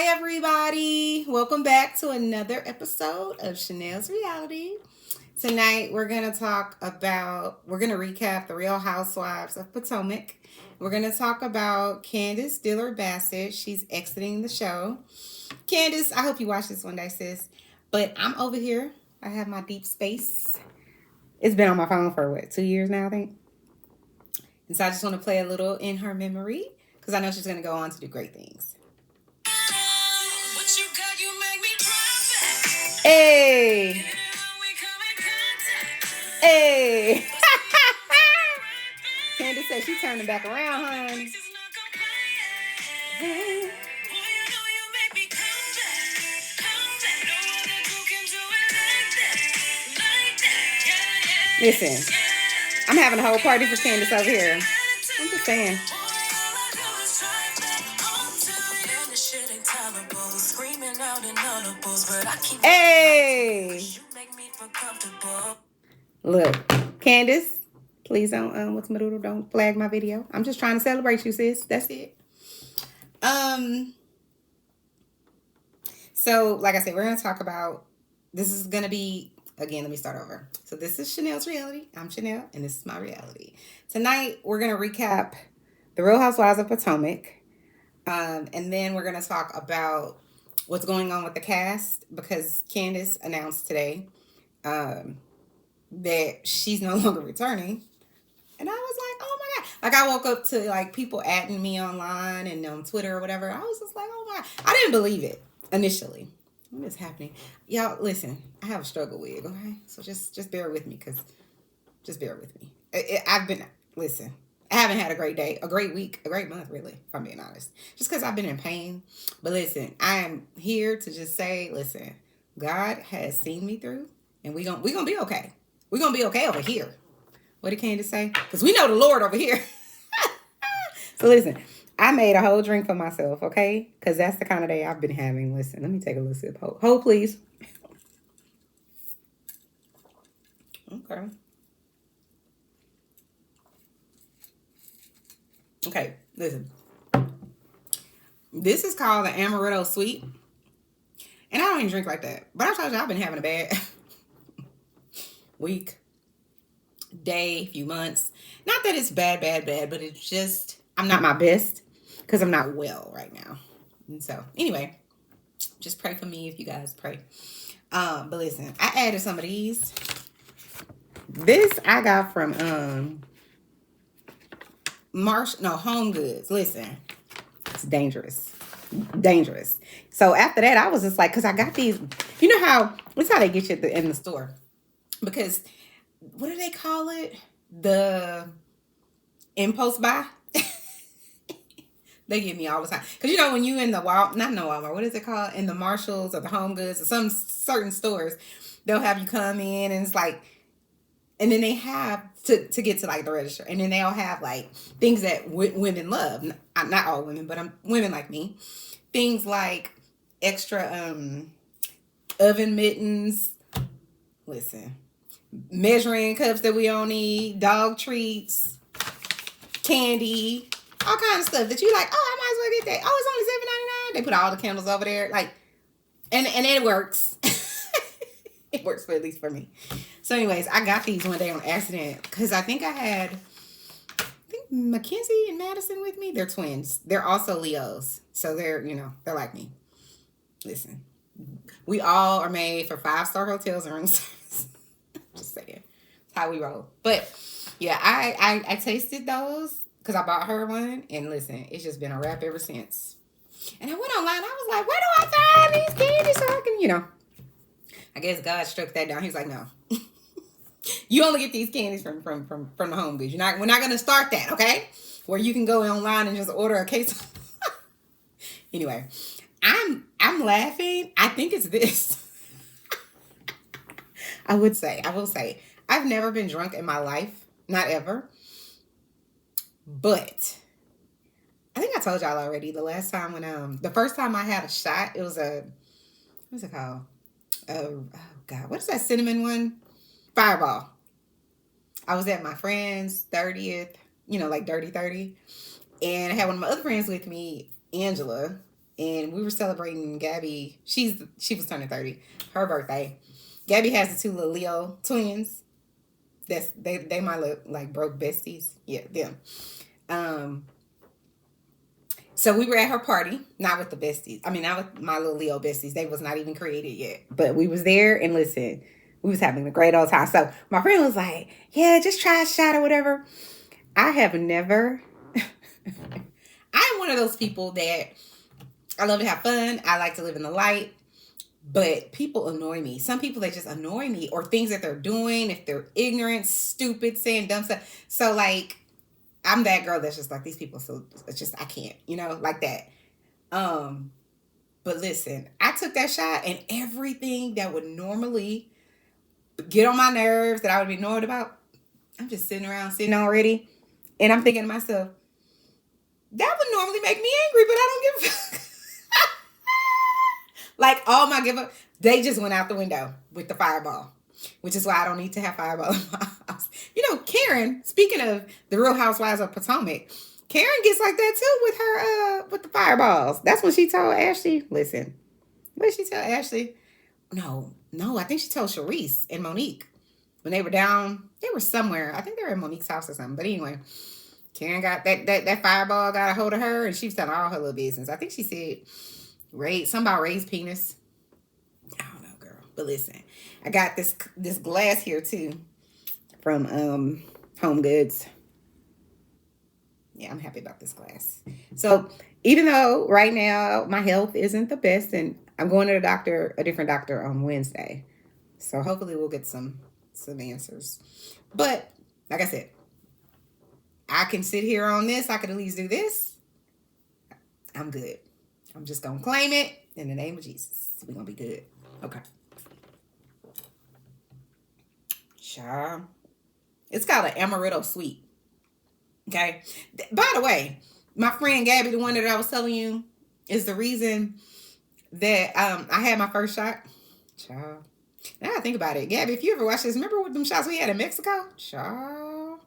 Hi, everybody. Welcome back to another episode of Chanel's Reality. Tonight, we're going to recap the Real Housewives of Potomac. We're going to talk about Candiace Dillard Bassett. She's exiting the show. Candice, I hope you watch this one day, sis. But I'm over here. I have my deep space. It's been on my phone for 2 years now, I think. And so I just want to play a little in her memory because I know she's going to go on to do great things. Hey! Hey! Candice said she turning back around, hon. Hey. Listen, I'm having a whole party for Candice over here. I'm just saying. Hey! Look, Candice, please don't flag my video. I'm just trying to celebrate you, sis. That's it. So, like I said, we're going to talk about, this is going to be, again, let me start over. So this is Chanel's Reality. I'm Chanel, and this is my reality. Tonight, we're going to recap the Real Housewives of Potomac. And then we're going to talk about what's going on with the cast, because Candice announced today that she's no longer returning. And I was like, oh my God. Like, I woke up to, like, people adding me online and on Twitter or whatever. I was just like, oh my God. I didn't believe it initially. What is happening? Y'all, listen, I have a struggle wig, okay? So just bear with me, because just bear with me. Listen, I haven't had a great day, a great week, a great month, really, if I'm being honest. Just because I've been in pain. But listen, I am here to just say, listen, God has seen me through, and we gonna be okay. We're going to be okay over here. What did Candice say? Because we know the Lord over here. So listen, I made a whole drink for myself, okay? Because that's the kind of day I've been having. Listen, let me take a little sip. Hold, please. Okay. Okay, listen. This is called the Amaretto Sweet. And I don't even drink like that. But I told you I've been having a bad week, day, few months. Not that it's bad, but it's just, I'm not my best because I'm not well right now. And so, anyway, just pray for me if you guys pray. But listen, I added some of these. This I got from Home Goods. Listen, it's dangerous. So after that, I was just like, because I got these, you know how, that's how they get you in the store. Because, what do they call it? The impulse buy. They give me all the time. Because, you know, when you in the Walmart, what is it called? In the Marshalls or the Home Goods or some certain stores, they'll have you come in and it's like, and then they have to get to like the register. And then they'll have like things that women love. Not all women, but women like me. Things like extra oven mittens. Listen. Measuring cups that we don't need. Dog treats. Candy. All kinds of stuff that you like, oh, I might as well get that. Oh, it's only $7.99. They put all the candles over there. Like, and it works. It works at least for me. So anyways, I got these one day on accident because I think Mackenzie and Madison with me. They're twins. They're also Leos. So they're like me. Listen, we all are made for 5-star hotels and room service. Just saying. That's how we roll. But yeah, I tasted those because I bought her one. And listen, it's just been a wrap ever since. And I went online. I was like, where do I find these candies so I can, I guess God struck that down. He's like, no. You only get these candies from the Home Goods. We're not going to start that, okay? Where you can go online and just order a case. Anyway, I'm laughing. I think it's this. I will say, I've never been drunk in my life. Not ever. But I think I told y'all already the last time when, the first time I had a shot, it was what's it called? Oh God, what is that cinnamon one? Fireball. I was at my friend's 30th, like Dirty 30. And I had one of my other friends with me, Angela. and we were celebrating Gabby. She was turning 30, her birthday. Gabby has the two little Leo twins. They might look like broke besties. Yeah, them. Um, so we were at her party, not with the besties. I mean, not with my little Leo besties. They was not even created yet. But we was there, and listen, we was having a great old time. So my friend was like, yeah, just try a shot or whatever. I have never... I'm one of those people that I love to have fun. I like to live in the light. But people annoy me. Some people, they just annoy me. Or things that they're doing, if they're ignorant, stupid, saying dumb stuff. So, like, I'm that girl that's just like, these people, so it's just, I can't, like that. But listen, I took that shot, and everything that would normally get on my nerves, that I would be annoyed about, I'm just sitting already. And I'm thinking to myself, that would normally make me angry, but I don't give a fuck. Like, all my give up, they just went out the window with the fireball, which is why I don't need to have fireball in my house. Karen, speaking of the Real Housewives of Potomac, Karen gets like that too with her, with the fireballs. That's what she told Ashley. Listen, what did she tell Ashley? No, I think she told Sharice and Monique when they were down. They were somewhere. I think they were at Monique's house or something. But anyway, Karen got that fireball, got a hold of her, and she was telling all her little business. I think she said something about Ray's penis. I don't know, girl. But listen, I got this glass here too from Home Goods. Yeah, I'm happy about this glass. So even though right now my health isn't the best, and I'm going to a different doctor on Wednesday. So hopefully we'll get some answers. But like I said, I can sit here on this. I can at least do this. I'm good. I'm just going to claim it in the name of Jesus. We're going to be good. Okay. Sure. It's called an amaretto sweet. Okay. By the way, my friend Gabby, the one that I was telling you, is the reason that I had my first shot. Child. Now I think about it. Gabby, if you ever watch this, remember what them shots we had in Mexico? Child.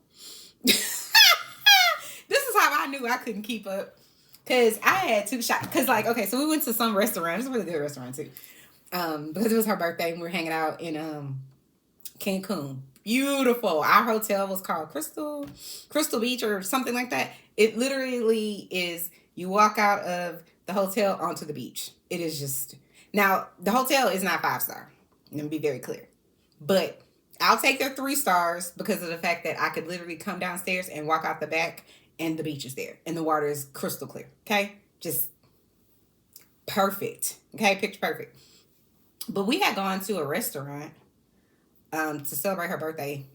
This is how I knew I couldn't keep up. Because I had 2 shots. Because, like, okay, so we went to some restaurant. It's a really good restaurant, too. Because it was her birthday and we were hanging out in Cancun. Beautiful. Our hotel was called Crystal Beach or something like that. It literally is, you walk out of the hotel onto the beach. It is just... Now, the hotel is not 5-star. Let me be very clear. But I'll take their 3 stars because of the fact that I could literally come downstairs and walk out the back and the beach is there. And the water is crystal clear. Okay? Just perfect. Okay? Picture perfect. But we had gone to a restaurant to celebrate her birthday.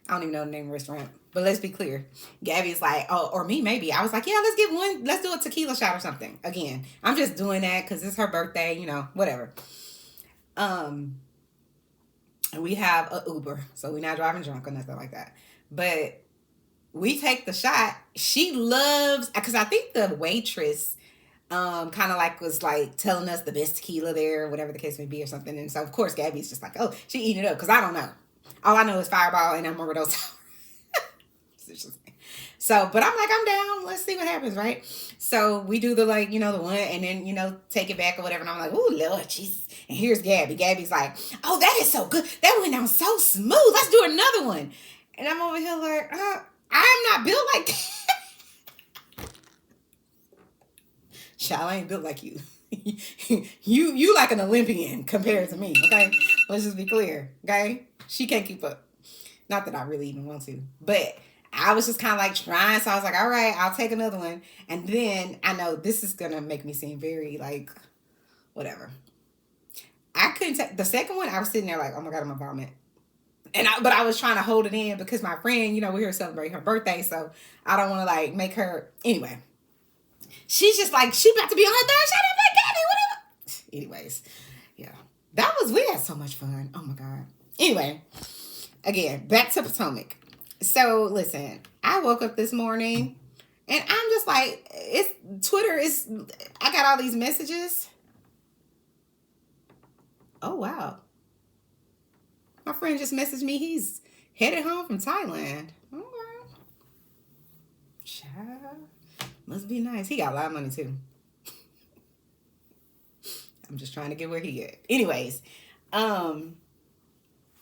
I don't even know the name of the restaurant. But let's be clear. Gabby's like, oh, or me maybe. I was like, yeah, let's do a tequila shot or something. Again, I'm just doing that because it's her birthday, whatever. And we have a Uber. So we're not driving drunk or nothing like that. But we take the shot. She loves, because I think the waitress kind of like was like telling us the best tequila there, whatever the case may be or something. And so of course Gabby's just like, oh, she eating it up because I don't know. All I know is Fireball and amaretto sour. So, but I'm like, I'm down. Let's see what happens, right? So we do the the one and then, take it back or whatever. And I'm like, oh, Lord, Jesus. And here's Gabby. Gabby's like, oh, that is so good. That went down so smooth. Let's do another one. And I'm over here like, I'm not built like that. Child, I ain't built like you. you like an Olympian compared to me, okay? Let's just be clear, okay? She can't keep up. Not that I really even want to, but I was just kind of like trying. So I was like, all right, I'll take another one. And then I know this is going to make me seem very like, whatever. I couldn't take the second one. I was sitting there like, oh my God, I'm going to vomit. But I was trying to hold it in because my friend, we're here celebrating her birthday. So I don't want to like make her, anyway. She's just like, she about to be on her third shot. I'm like, Gabby, whatever. Anyways, yeah. We had so much fun. Oh my God. Anyway, again, back to Potomac. So listen, I woke up this morning and I'm just like, I got all these messages. Oh, wow. My friend just messaged me. He's headed home from Thailand. Okay. Child. Must be nice. He got a lot of money too. I'm just trying to get where he at. Anyways, oh,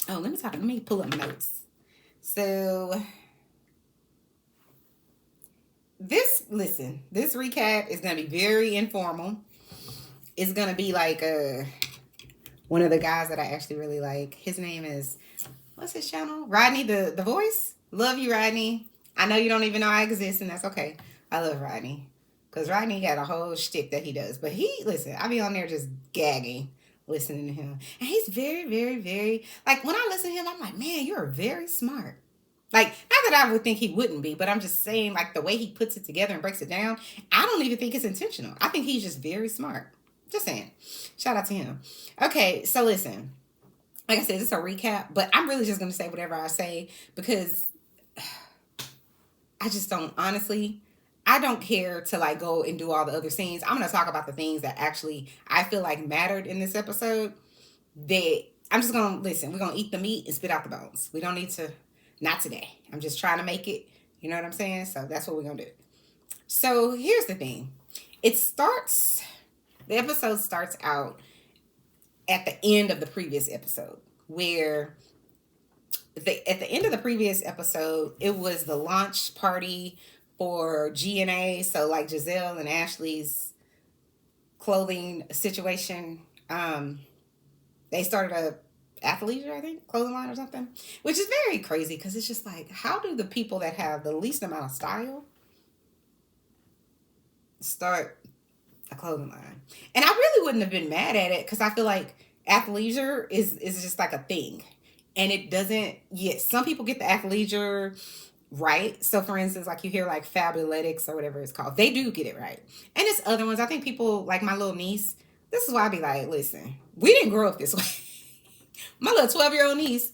let me pull up my notes. So this recap is gonna be very informal. It's gonna be like one of the guys that I actually really like. His name is, what's his channel? Rodney the Voice. Love you, Rodney. I know you don't even know I exist, and that's okay. I love Rodney. Because Rodney got a whole shtick that he does. But listen, I be on there just gagging, listening to him. And he's very, very, very, like, when I listen to him, I'm like, man, you're very smart. Like, not that I would think he wouldn't be, but I'm just saying, like, the way he puts it together and breaks it down, I don't even think it's intentional. I think he's just very smart. Just saying. Shout out to him. Okay, so listen. Like I said, it's a recap, but I'm really just going to say whatever I say because I just don't, honestly, I don't care to like go and do all the other scenes. I'm going to talk about the things that actually I feel like mattered in this episode. That I'm just going to, listen, we're going to eat the meat and spit out the bones. We don't need to, not today. I'm just trying to make it, you know what I'm saying? So that's what we're going to do. So here's the thing. The episode starts out at the end of the previous episode, where at the end of the previous episode, it was the launch party for G&A. So like Giselle and Ashley's clothing situation. They started a athleisure, I think, clothing line or something, which is very crazy because it's just like, how do the people that have the least amount of style start a clothing line? And I really wouldn't have been mad at it because I feel like athleisure is just like a thing. And it doesn't, yes, some people get the athleisure right. So for instance, like you hear like Fabuletics or whatever it's called, they do get it right. And it's other ones. I think people like my little niece, this is why I be like, listen, we didn't grow up this way. My little 12-year-old niece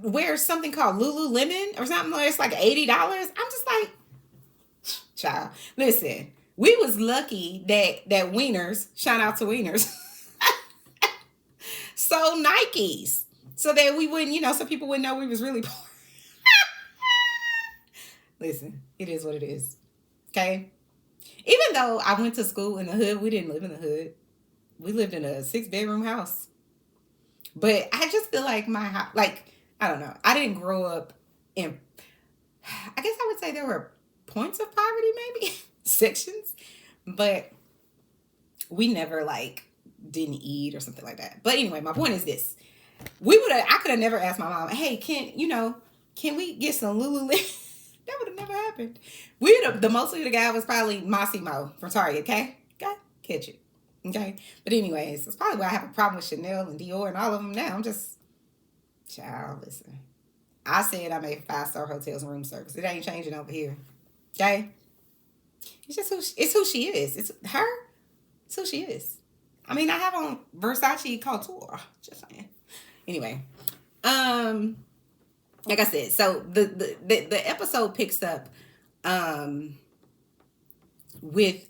wears something called Lululemon or something like it's like $80. I'm just like, child, listen, we was lucky that Wieners, shout out to Wieners, sold Nikes so that we wouldn't, so people wouldn't know we was really poor. Listen, it is what it is. Okay? Even though I went to school in the hood, we didn't live in the hood. We lived in a 6-bedroom house. But I just feel like my house, like, I don't know. I didn't grow up in, I guess I would say there were points of poverty, maybe, sections. But we never, like, didn't eat or something like that. But anyway, my point is this. I could have never asked my mom, hey, can we get some Lululemon? That would have never happened. The most we would have got was probably Massimo from Target, okay? Okay? Catch it. Okay? But anyways, that's probably why I have a problem with Chanel and Dior and all of them now. I'm just, child, listen. I said I made 5-star hotels and room service. It ain't changing over here. Okay? It's just who she is. It's her. It's who she is. I mean, I have on Versace Couture. Just saying. Anyway. Like I said, so the episode picks up with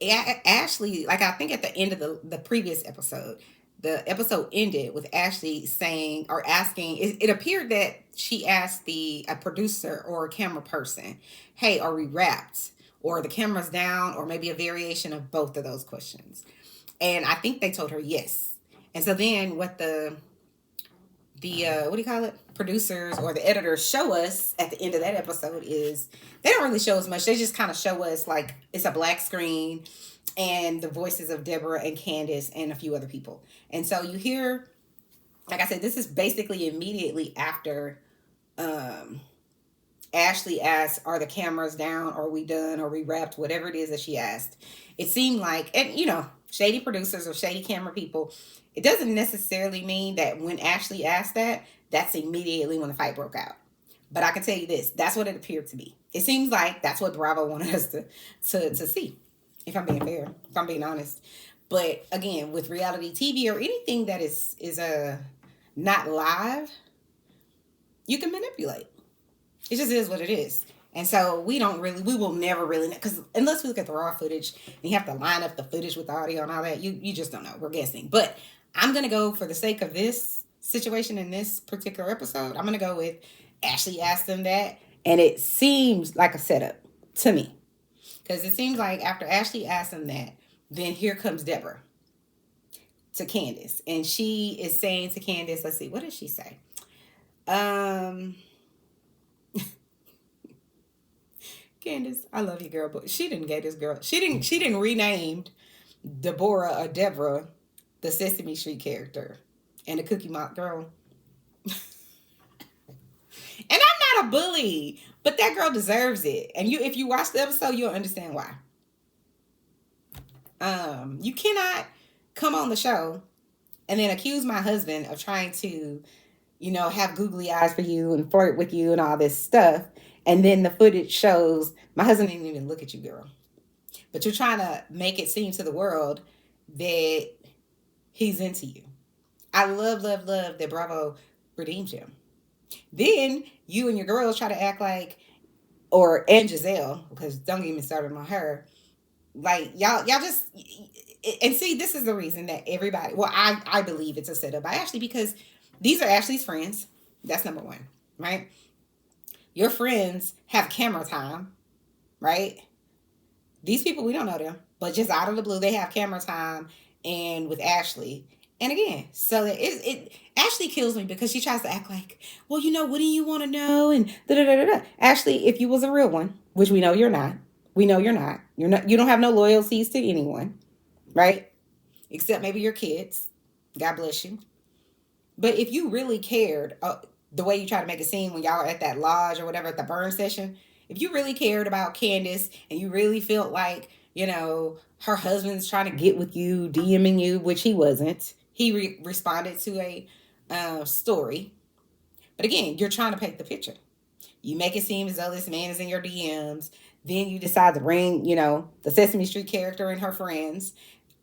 Ashley, like I think at the end of the previous episode, the episode ended with Ashley saying or asking, it appeared that she asked a producer or a camera person, hey, are we wrapped? Or the camera's down, or maybe a variation of both of those questions. And I think they told her yes. And so then what the what do you call it? Producers or the editors show us at the end of that episode is they don't really show us much. They just kind of show us like it's a black screen and the voices of Deborah and Candice and a few other people. And so you hear, like I said, this is basically immediately after Ashley asked, are the cameras down? Are we done? Are we wrapped? Whatever it is that she asked. It seemed like, and shady producers or shady camera people, it doesn't necessarily mean that when Ashley asked that, that's immediately when the fight broke out. But I can tell you this, that's what it appeared to be. It seems like that's what Bravo wanted us to see, if I'm being fair, if I'm being honest. But again, with reality TV or anything that is not live, you can manipulate. It just is what it is. And so we will never really know, because unless we look at the raw footage and you have to line up the footage with the audio and all that, you just don't know. We're guessing. But I'm going to go, for the sake of this situation in this particular episode, I'm going to go with Ashley asked them that. And it seems like a setup to me. Because it seems like after Ashley asked them that, then here comes Deborah. to Candice. And she is saying to Candice, let's see, what did she say? Candice, I love you, girl, but she didn't get this girl. She didn't renamed Deborah or Deborah, the Sesame Street character, and the Cookie Monster girl. And I'm not a bully, but that girl deserves it. And if you watch the episode, you'll understand why. You cannot come on the show and then accuse my husband of trying to, have googly eyes for you and flirt with you and all this stuff. And then the footage shows my husband didn't even look at you, girl. But you're trying to make it seem to the world that he's into you. I love that Bravo redeemed him. Then you and your girls try to act like, and Giselle, because don't get me started on her. Like y'all just, and see, this is the reason that everybody, well, I believe it's a setup by Ashley, because these are Ashley's friends. That's number one, right? Your friends have camera time, right? These people, we don't know them, but just out of the blue, they have camera time and with Ashley. And again, so Ashley kills me because she tries to act like, well, what do you want to know? And da. Ashley, if you was a real one, which we know you're not. We know you're not. You don't have no loyalties to anyone, right? Except maybe your kids. God bless you. But if you really cared, the way you try to make it seem when y'all are at that lodge or whatever, at the burn session, if you really cared about Candice and you really felt like, her husband's trying to get with you, DMing you, which he wasn't. He responded to a story. But again, you're trying to paint the picture. You make it seem as though this man is in your DMs. Then you decide to bring, the Sesame Street character and her friends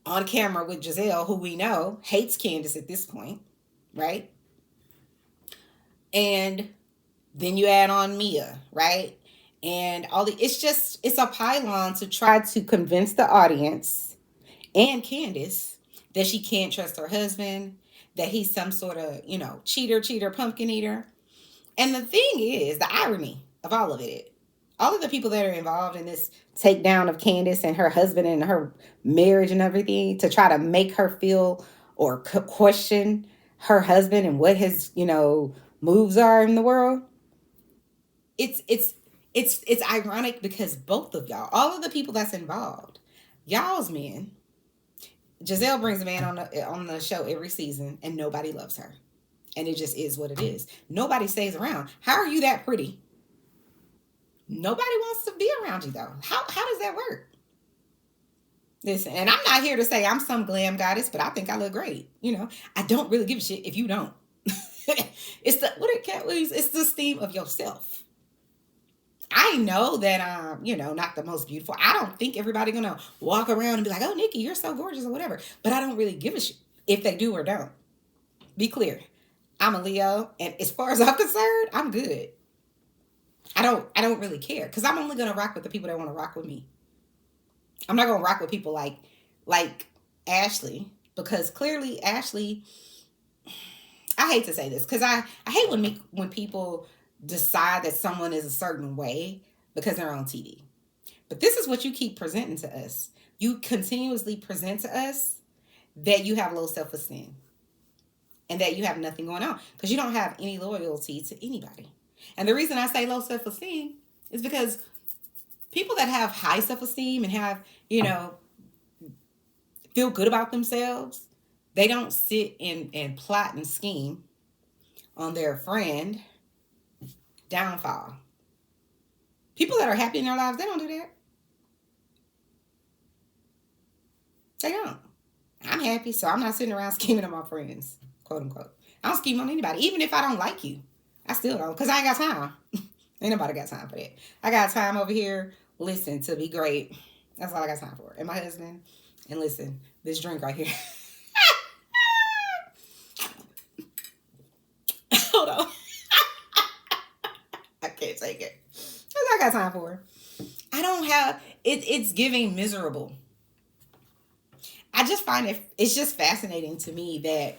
on camera with Giselle, who we know hates Candice at this point, right? And then you add on Mia, right? And it's a pylon to try to convince the audience and Candice that she can't trust her husband, that he's some sort of, cheater, pumpkin eater. And the thing is, the irony of all of it, all of the people that are involved in this takedown of Candice and her husband and her marriage and everything to try to make her feel or question her husband and what his, moves are in the world. It's ironic because both of y'all, all of the people that's involved, y'all's men. Giselle brings a man on the show every season, and nobody loves her, and it just is what it is. Nobody stays around. How are you that pretty? Nobody wants to be around you though. How does that work? Listen, and I'm not here to say I'm some glam goddess, but I think I look great. I don't really give a shit if you don't. It's the esteem of yourself. I know that I'm, not the most beautiful. I don't think everybody gonna walk around and be like, oh, Nikki, you're so gorgeous or whatever. But I don't really give a shit if they do or don't. Be clear. I'm a Leo, and as far as I'm concerned, I'm good. I don't really care, because I'm only gonna rock with the people that want to rock with me. I'm not gonna rock with people like Ashley, because clearly Ashley, I hate to say this, because I hate when people decide that someone is a certain way because they're on TV. But this is what you keep presenting to us. You continuously present to us that you have low self-esteem and that you have nothing going on because you don't have any loyalty to anybody. And the reason I say low self-esteem is because people that have high self-esteem and have, feel good about themselves, they don't sit and plot and scheme on their friend downfall. People that are happy in their lives, they don't do that. They don't. I'm happy, so I'm not sitting around scheming on my friends, quote unquote. I don't scheme on anybody, even if I don't like you. I still don't, because I ain't got time. Ain't nobody got time for that. I got time over here, listen, to be great. That's all I got time for. And my husband, and listen, this drink right here. Hold on. I can't take it. That's all I got time for. I don't have, it's giving miserable. I just find it's just fascinating to me that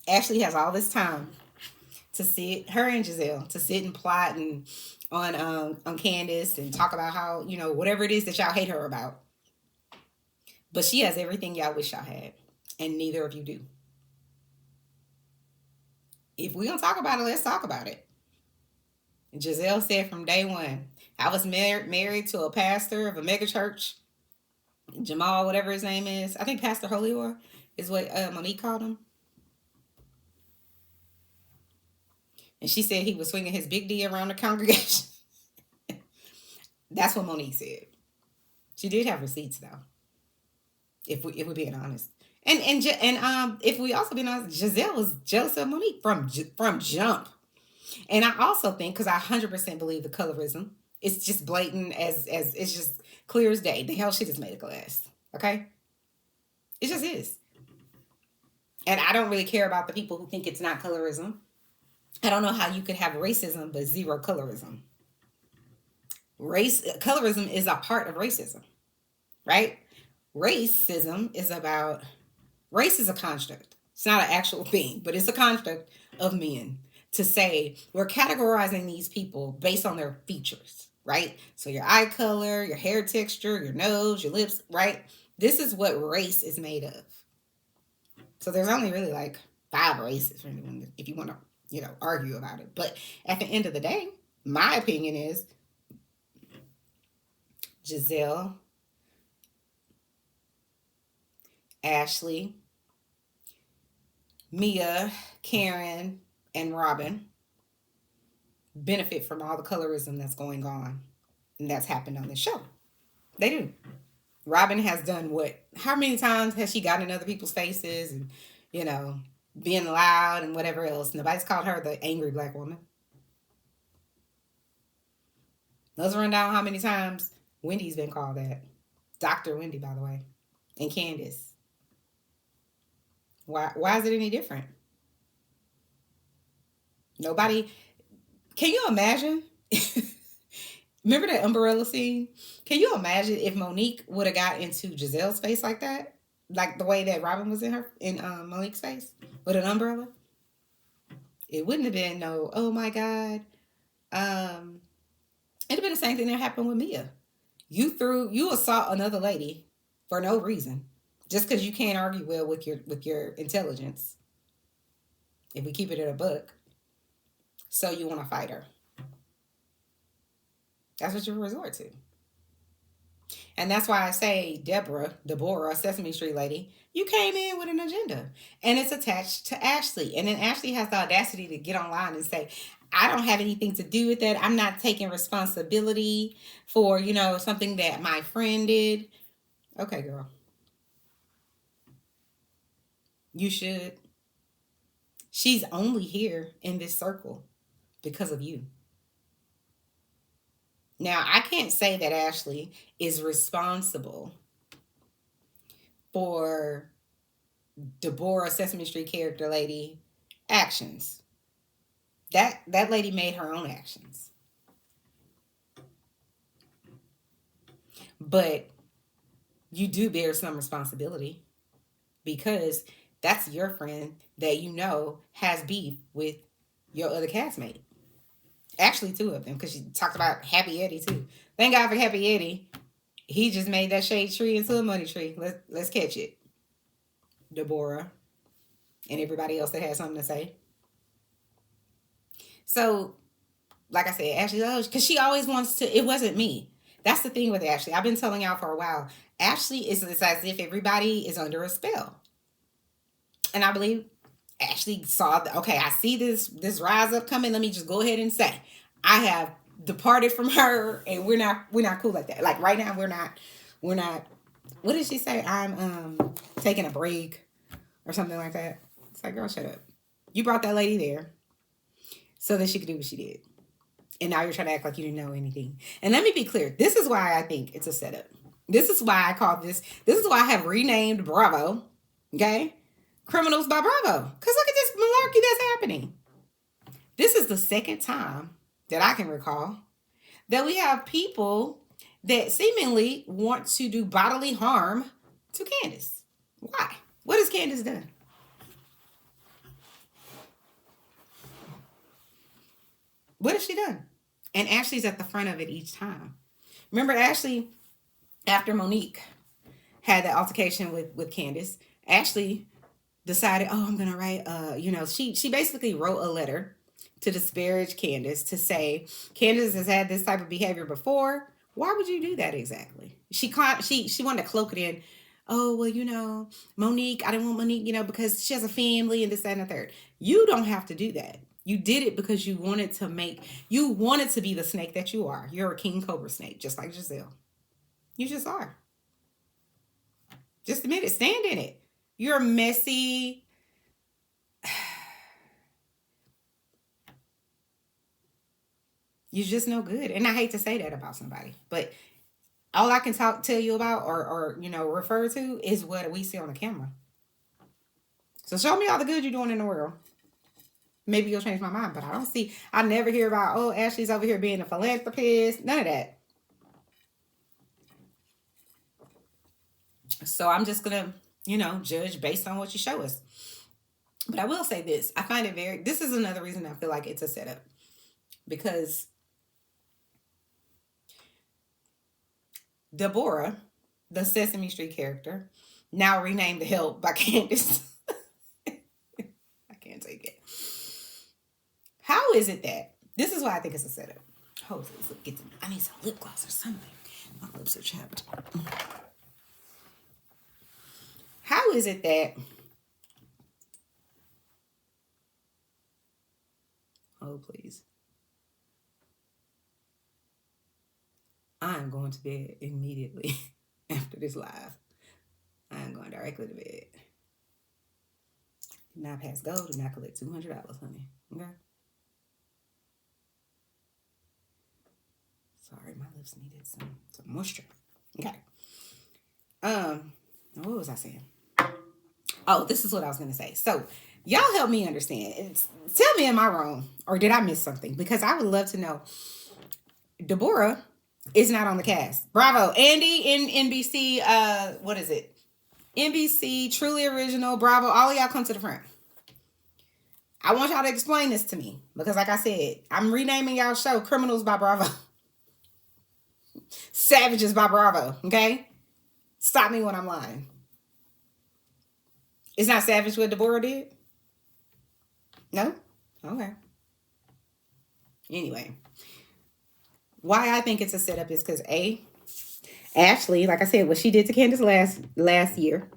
Ashley has all this time to sit, her and Giselle, to sit and plot and on Candice and talk about how, whatever it is that y'all hate her about. But she has everything y'all wish y'all had. And neither of you do. If we're going to talk about it, let's talk about it. Giselle said from day one, I was married to a pastor of a mega church, Jamal, whatever his name is. I think Pastor Holior is what Monique called him. And she said he was swinging his big D around the congregation. That's what Monique said. She did have receipts though. If we're being honest, and if we also being honest, Giselle was jealous of Monique from jump. And I also think, because I 100% believe the colorism, it's just blatant as it's just clear as day. The hell she just made a glass. Okay, it just is. And I don't really care about the people who think it's not colorism. I don't know how you could have racism but zero colorism. Colorism is a part of racism, right? Race is a construct. It's not an actual thing, but it's a construct of men to say we're categorizing these people based on their features, right? So your eye color, your hair texture, your nose, your lips, right? This is what race is made of. So there's only really like 5 races if you want to, argue about it. But at the end of the day, my opinion is Giselle, Ashley, Mia, Karen, and Robyn benefit from all the colorism that's going on and that's happened on this show. They do. Robyn has done what? How many times has she gotten in other people's faces and, being loud and whatever else? Nobody's called her the angry black woman. Let's run down how many times Wendy's been called that. Dr. Wendy, by the way. And Candice. Why is it any different? Nobody. Can you imagine? Remember that umbrella scene? Can you imagine if Monique would have got into Giselle's face like that? Like the way that Robyn was in Monique's face with an umbrella? It wouldn't have been no, oh my God. It'd have been the same thing that happened with Mia. You assault another lady for no reason. Just because you can't argue well with your intelligence. If we keep it at a buck. So you want to fight her. That's what you resort to. And that's why I say, Deborah, Sesame Street lady, you came in with an agenda. And it's attached to Ashley. And then Ashley has the audacity to get online and say, I don't have anything to do with that. I'm not taking responsibility for, something that my friend did. Okay, girl. You should. She's only here in this circle because of you. Now, I can't say that Ashley is responsible for Deborah, Sesame Street character lady, actions. That lady made her own actions. But you do bear some responsibility because that's your friend that has beef with your other castmate. Actually, 2 of them, because she talked about Happy Eddie too. Thank God for Happy Eddie. He just made that shade tree into a money tree. Let's catch it. Deborah and everybody else that had something to say. So, like I said, Ashley, because she always wants to, it wasn't me. That's the thing with Ashley. I've been telling y'all for a while. Ashley is as if everybody is under a spell. And I believe Ashley saw, I see this rise up coming. Let me just go ahead and say, I have departed from her and we're not cool like that. Like right now, we're not, what did she say? I'm taking a break or something like that. It's like, girl, shut up. You brought that lady there so that she could do what she did. And now you're trying to act like you didn't know anything. And let me be clear. This is why I think it's a setup. This is why I call this is why I have renamed Bravo. Okay? Criminals by Bravo. Because look at this malarkey that's happening. This is the second time that I can recall that we have people that seemingly want to do bodily harm to Candice. Why? What has Candice done? What has she done? And Ashley's at the front of it each time. Remember Ashley, after Monique had that altercation with Candice, Ashley decided, oh, I'm gonna write. She basically wrote a letter to disparage Candice, to say Candice has had this type of behavior before. Why would you do that exactly? She wanted to cloak it in. Oh, well, Monique, I didn't want Monique, because she has a family and this, that, and the third. You don't have to do that. You did it because you wanted to be the snake that you are. You're a king cobra snake, just like Giselle. You just are. Just admit it. Stand in it. You're messy. You're just no good. And I hate to say that about somebody, but all I can tell you about or refer to is what we see on the camera. So show me all the good you're doing in the world. Maybe you'll change my mind, but I never hear about, oh, Ashley's over here being a philanthropist. None of that. So I'm just going to, judge based on what you show us. But I will say this. I find it this is another reason I feel like it's a setup. Because Deborah, the Sesame Street character, now renamed The Help by Candice. I can't take it. How is it that, this is why I think it's a setup. Hopefully, I need some lip gloss or something. My lips are chapped. How is it that, oh, please. I'm going to bed immediately after this live. I'm going directly to bed. Do not pass go. Do not collect $200, honey. Okay? Sorry, my lips needed some moisture. Okay. What was I saying? Oh, this is what I was going to say. So, y'all help me understand. Tell me, am I wrong? Or did I miss something? Because I would love to know. Deborah is not on the cast. Bravo. Andy in NBC, what is it? NBC, Truly Original, Bravo. All of y'all come to the front. I want y'all to explain this to me. Because like I said, I'm renaming y'all show Criminals by Bravo. Savages by Bravo. Okay? Stop me when I'm lying. It's not savage what Deborah did? No? Okay. Anyway. Why I think it's a setup is because Ashley, like I said, what she did to Candice last year,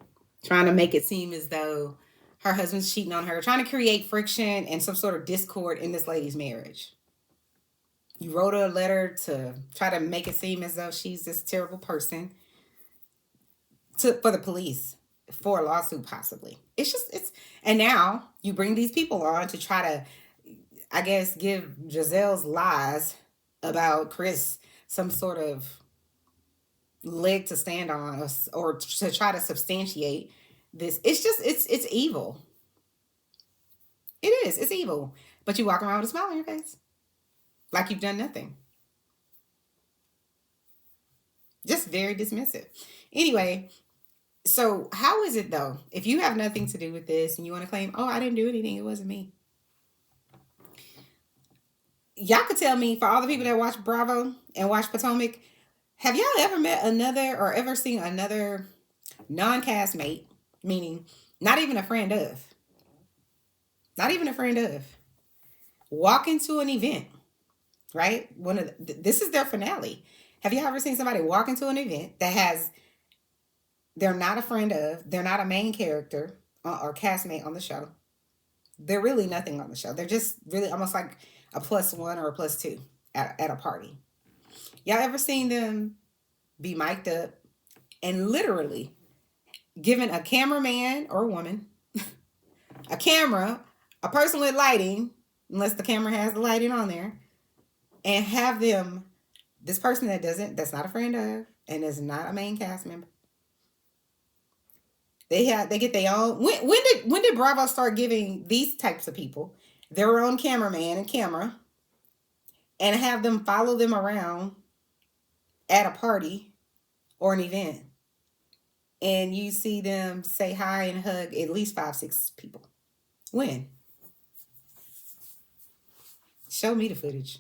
trying to make it seem as though her husband's cheating on her, trying to create friction and some sort of discord in this lady's marriage. You wrote her a letter to try to make it seem as though she's this terrible person for the police, for a lawsuit possibly. And now you bring these people on to try to, I guess, give Giselle's lies about Chris some sort of leg to stand on or to try to substantiate this. It's evil. It is. It's evil. But you walk around with a smile on your face. Like you've done nothing. Just very dismissive. Anyway, so how is it though? If you have nothing to do with this and you want to claim, oh, I didn't do anything, it wasn't me. Y'all could tell me, for all the people that watch Bravo and watch Potomac, have y'all ever met another or ever seen another non-castmate, meaning not even a friend of, walk into an event, right? This is their finale. Have you ever seen somebody walk into an event that they're not a friend of, they're not a main character or castmate on the show. They're really nothing on the show. They're just really almost like a +1 or a +2 at a party. Y'all ever seen them be mic'd up and literally given a cameraman or a woman, a camera, a person with lighting, unless the camera has the lighting on there, and have them, this person that's not a friend of and is not a main cast member, they get their own. When did Bravo start giving these types of people their own cameraman and camera and have them follow them around at a party or an event? And you see them say hi and hug at least 5-6 people. When? Show me the footage.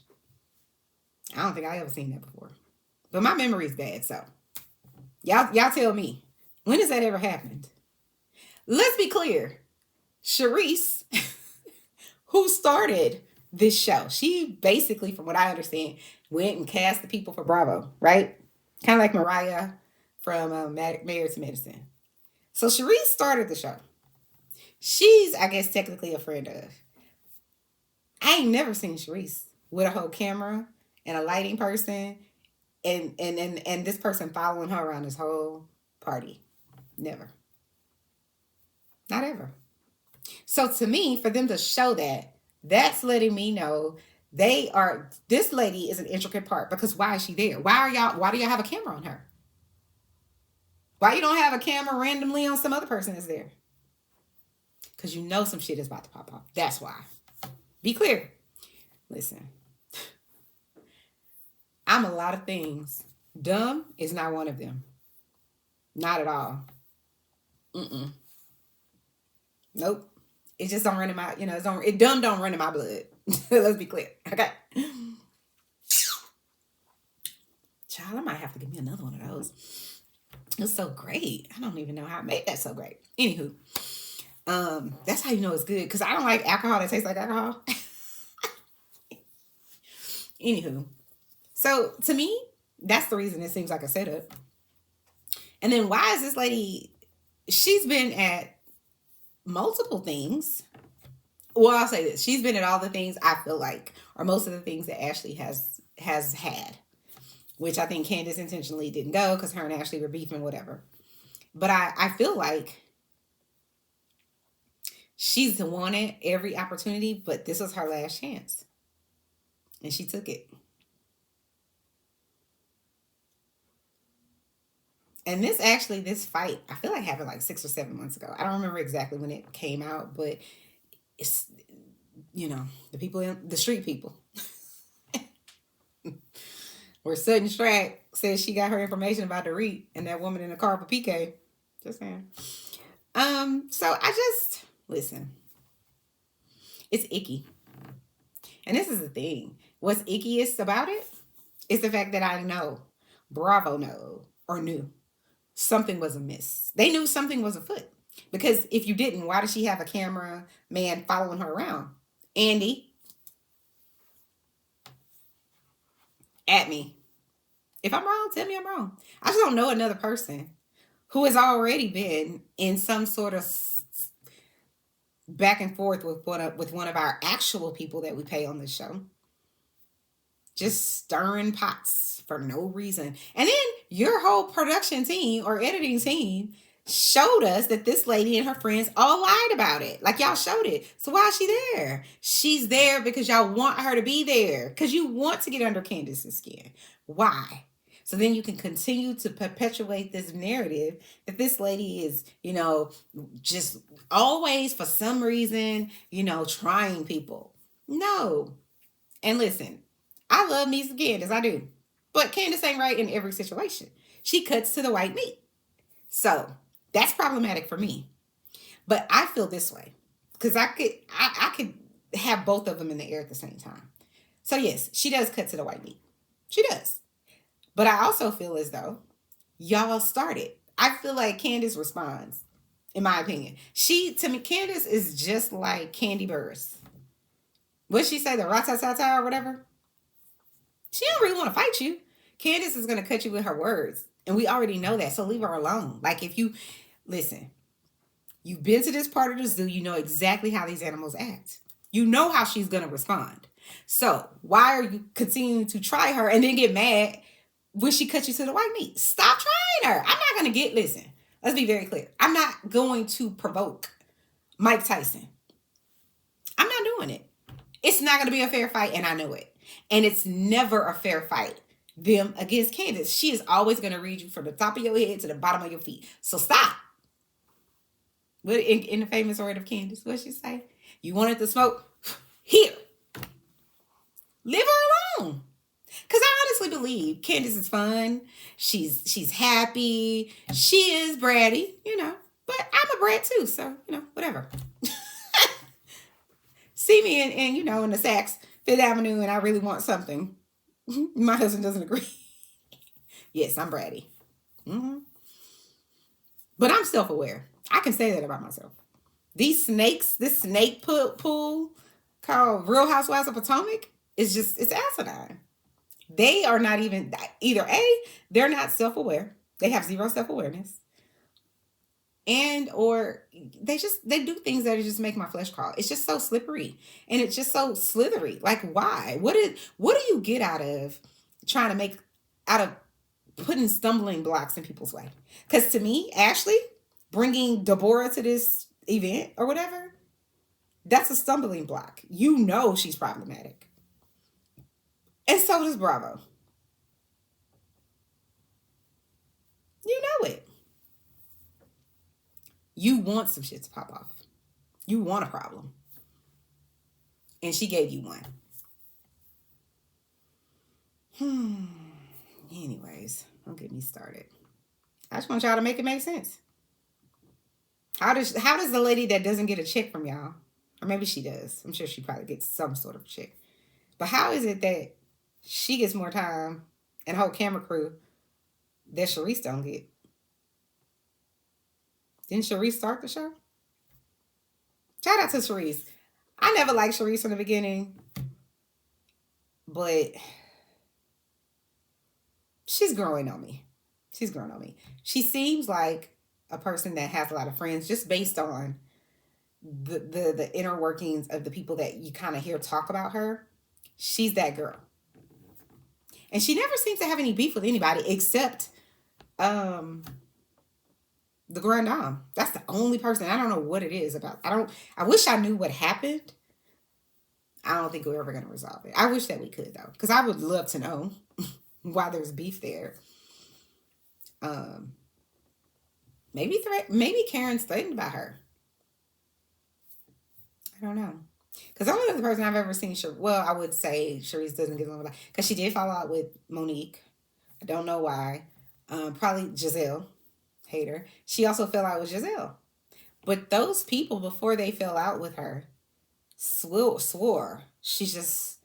I don't think I ever seen that before. But my memory's bad, so y'all tell me. When has that ever happened? Let's be clear. Sharice, who started this show, she basically, from what I understand, went and cast the people for Bravo, right? Kind of like Mariah from Married to Medicine. So Sharice started the show. She's, I guess, technically a friend of. I ain't never seen Sharice with a whole camera and a lighting person and this person following her around this whole party. Never. Not ever. So to me, for them to show that, that's letting me know this lady is an intricate part, because why is she there? Why do y'all have a camera on her? Why you don't have a camera randomly on some other person that's there? Because you know some shit is about to pop off. That's why. Be clear. Listen. I'm a lot of things. Dumb is not one of them. Not at all. Mm-mm. Nope. It just don't run in my, dumb don't run in my blood. Let's be clear. Okay. Child, I might have to give me another one of those. It's so great. I don't even know how I made that so great. Anywho, that's how you know it's good, because I don't like alcohol that tastes like alcohol. Anywho, so to me, that's the reason it seems like a setup. And then why is this lady? She's been at multiple things. Well, I'll say this: she's been at all the things I feel like, or most of the things that Ashley has had, which I think Candice intentionally didn't go because her and Ashley were beefing, whatever. But I feel like she's wanted every opportunity, but this was her last chance. And she took it. And this fight, I feel like happened like 6 or 7 months ago. I don't remember exactly when it came out, but it's, the people, the street people. Where Sutton Strack says she got her information about the REIT and that woman in the car for PK. Just saying. So listen. It's icky. And this is the thing. What's ickiest about it is the fact that I know Bravo knew something was amiss. They knew something was afoot. Because if you didn't, why does she have a camera man following her around? Andy, at me. If I'm wrong, tell me I'm wrong. I just don't know another person who has already been in some sort of back and forth with one of our actual people that we pay on this show. Just stirring pots for no reason. And then your whole production team or editing team showed us that this lady and her friends all lied about it. Like, y'all showed it. So why is she there? She's there because y'all want her to be there. Because you want to get under Candice's skin. Why? So then you can continue to perpetuate this narrative that this lady is, just always for some reason, trying people. No. And listen, I love me some Candice, I do. But Candice ain't right in every situation. She cuts to the white meat. So that's problematic for me. But I feel this way. Because I could have both of them in the air at the same time. So yes, she does cut to the white meat. She does. But I also feel as though y'all started. I feel like Candice responds, in my opinion. To me, Candice is just like Candy Burris. What'd she say? The rat-tat-tat-tat or whatever? She don't really want to fight you. Candice is going to cut you with her words. And we already know that. So leave her alone. Like, if you, listen, you've been to this part of the zoo. You know exactly how these animals act. You know how she's going to respond. So why are you continuing to try her and then get mad when she cuts you to the white meat? Stop trying her. I'm not going to listen, let's be very clear. I'm not going to provoke Mike Tyson. I'm not doing it. It's not going to be a fair fight, and I know it. And it's never a fair fight, them against Candice. She is always going to read you from the top of your head to the bottom of your feet. So stop. What in the famous word of Candice, what she say? You wanted to smoke? Here. Leave her alone. Because I honestly believe Candice is fun. She's happy. She is bratty, But I'm a brat too, so, whatever. See me in the Saks, Fifth Avenue, and I really want something. My husband doesn't agree. Yes, I'm bratty. Mm-hmm. But I'm self-aware. I can say that about myself. These snakes, this snake pool called Real Housewives of Potomac is just, it's asinine. They are not even, either A, they're not self-aware. They have zero self-awareness. And or they do things that just make my flesh crawl. It's just so slippery and it's just so slithery. Like, why? What do you get out of trying to make out of putting stumbling blocks in people's way? Because to me, Ashley bringing Deborah to this event or whatever, that's a stumbling block. You know she's problematic, and so does Bravo. You know it. You want some shit to pop off. You want a problem. And she gave you one. Anyways, don't get me started. I just want y'all to make it make sense. How does the lady that doesn't get a check from y'all, or maybe she does, I'm sure she probably gets some sort of check, but how is it that she gets more time and whole camera crew that Sharice don't get? Didn't Sharice start the show? Shout out to Sharice. I never liked Sharice from the beginning, but she's growing on me. She's growing on me. She seems like a person that has a lot of friends just based on the inner workings of the people that you kind of hear talk about her. She's that girl. And she never seems to have any beef with anybody except the Grand Dame. That's the only person. I don't know what it is about. I wish I knew what happened. I don't think we're ever going to resolve it. I wish that we could, though, because I would love to know why there's beef there. Maybe Karen's threatened by her. I don't know. Because the only other person I've ever seen, I would say Sharice doesn't get along with, because she did fall out with Monique. I don't know why. Probably Giselle. Hater. She also fell out with Giselle. But those people, before they fell out with her, swore she's just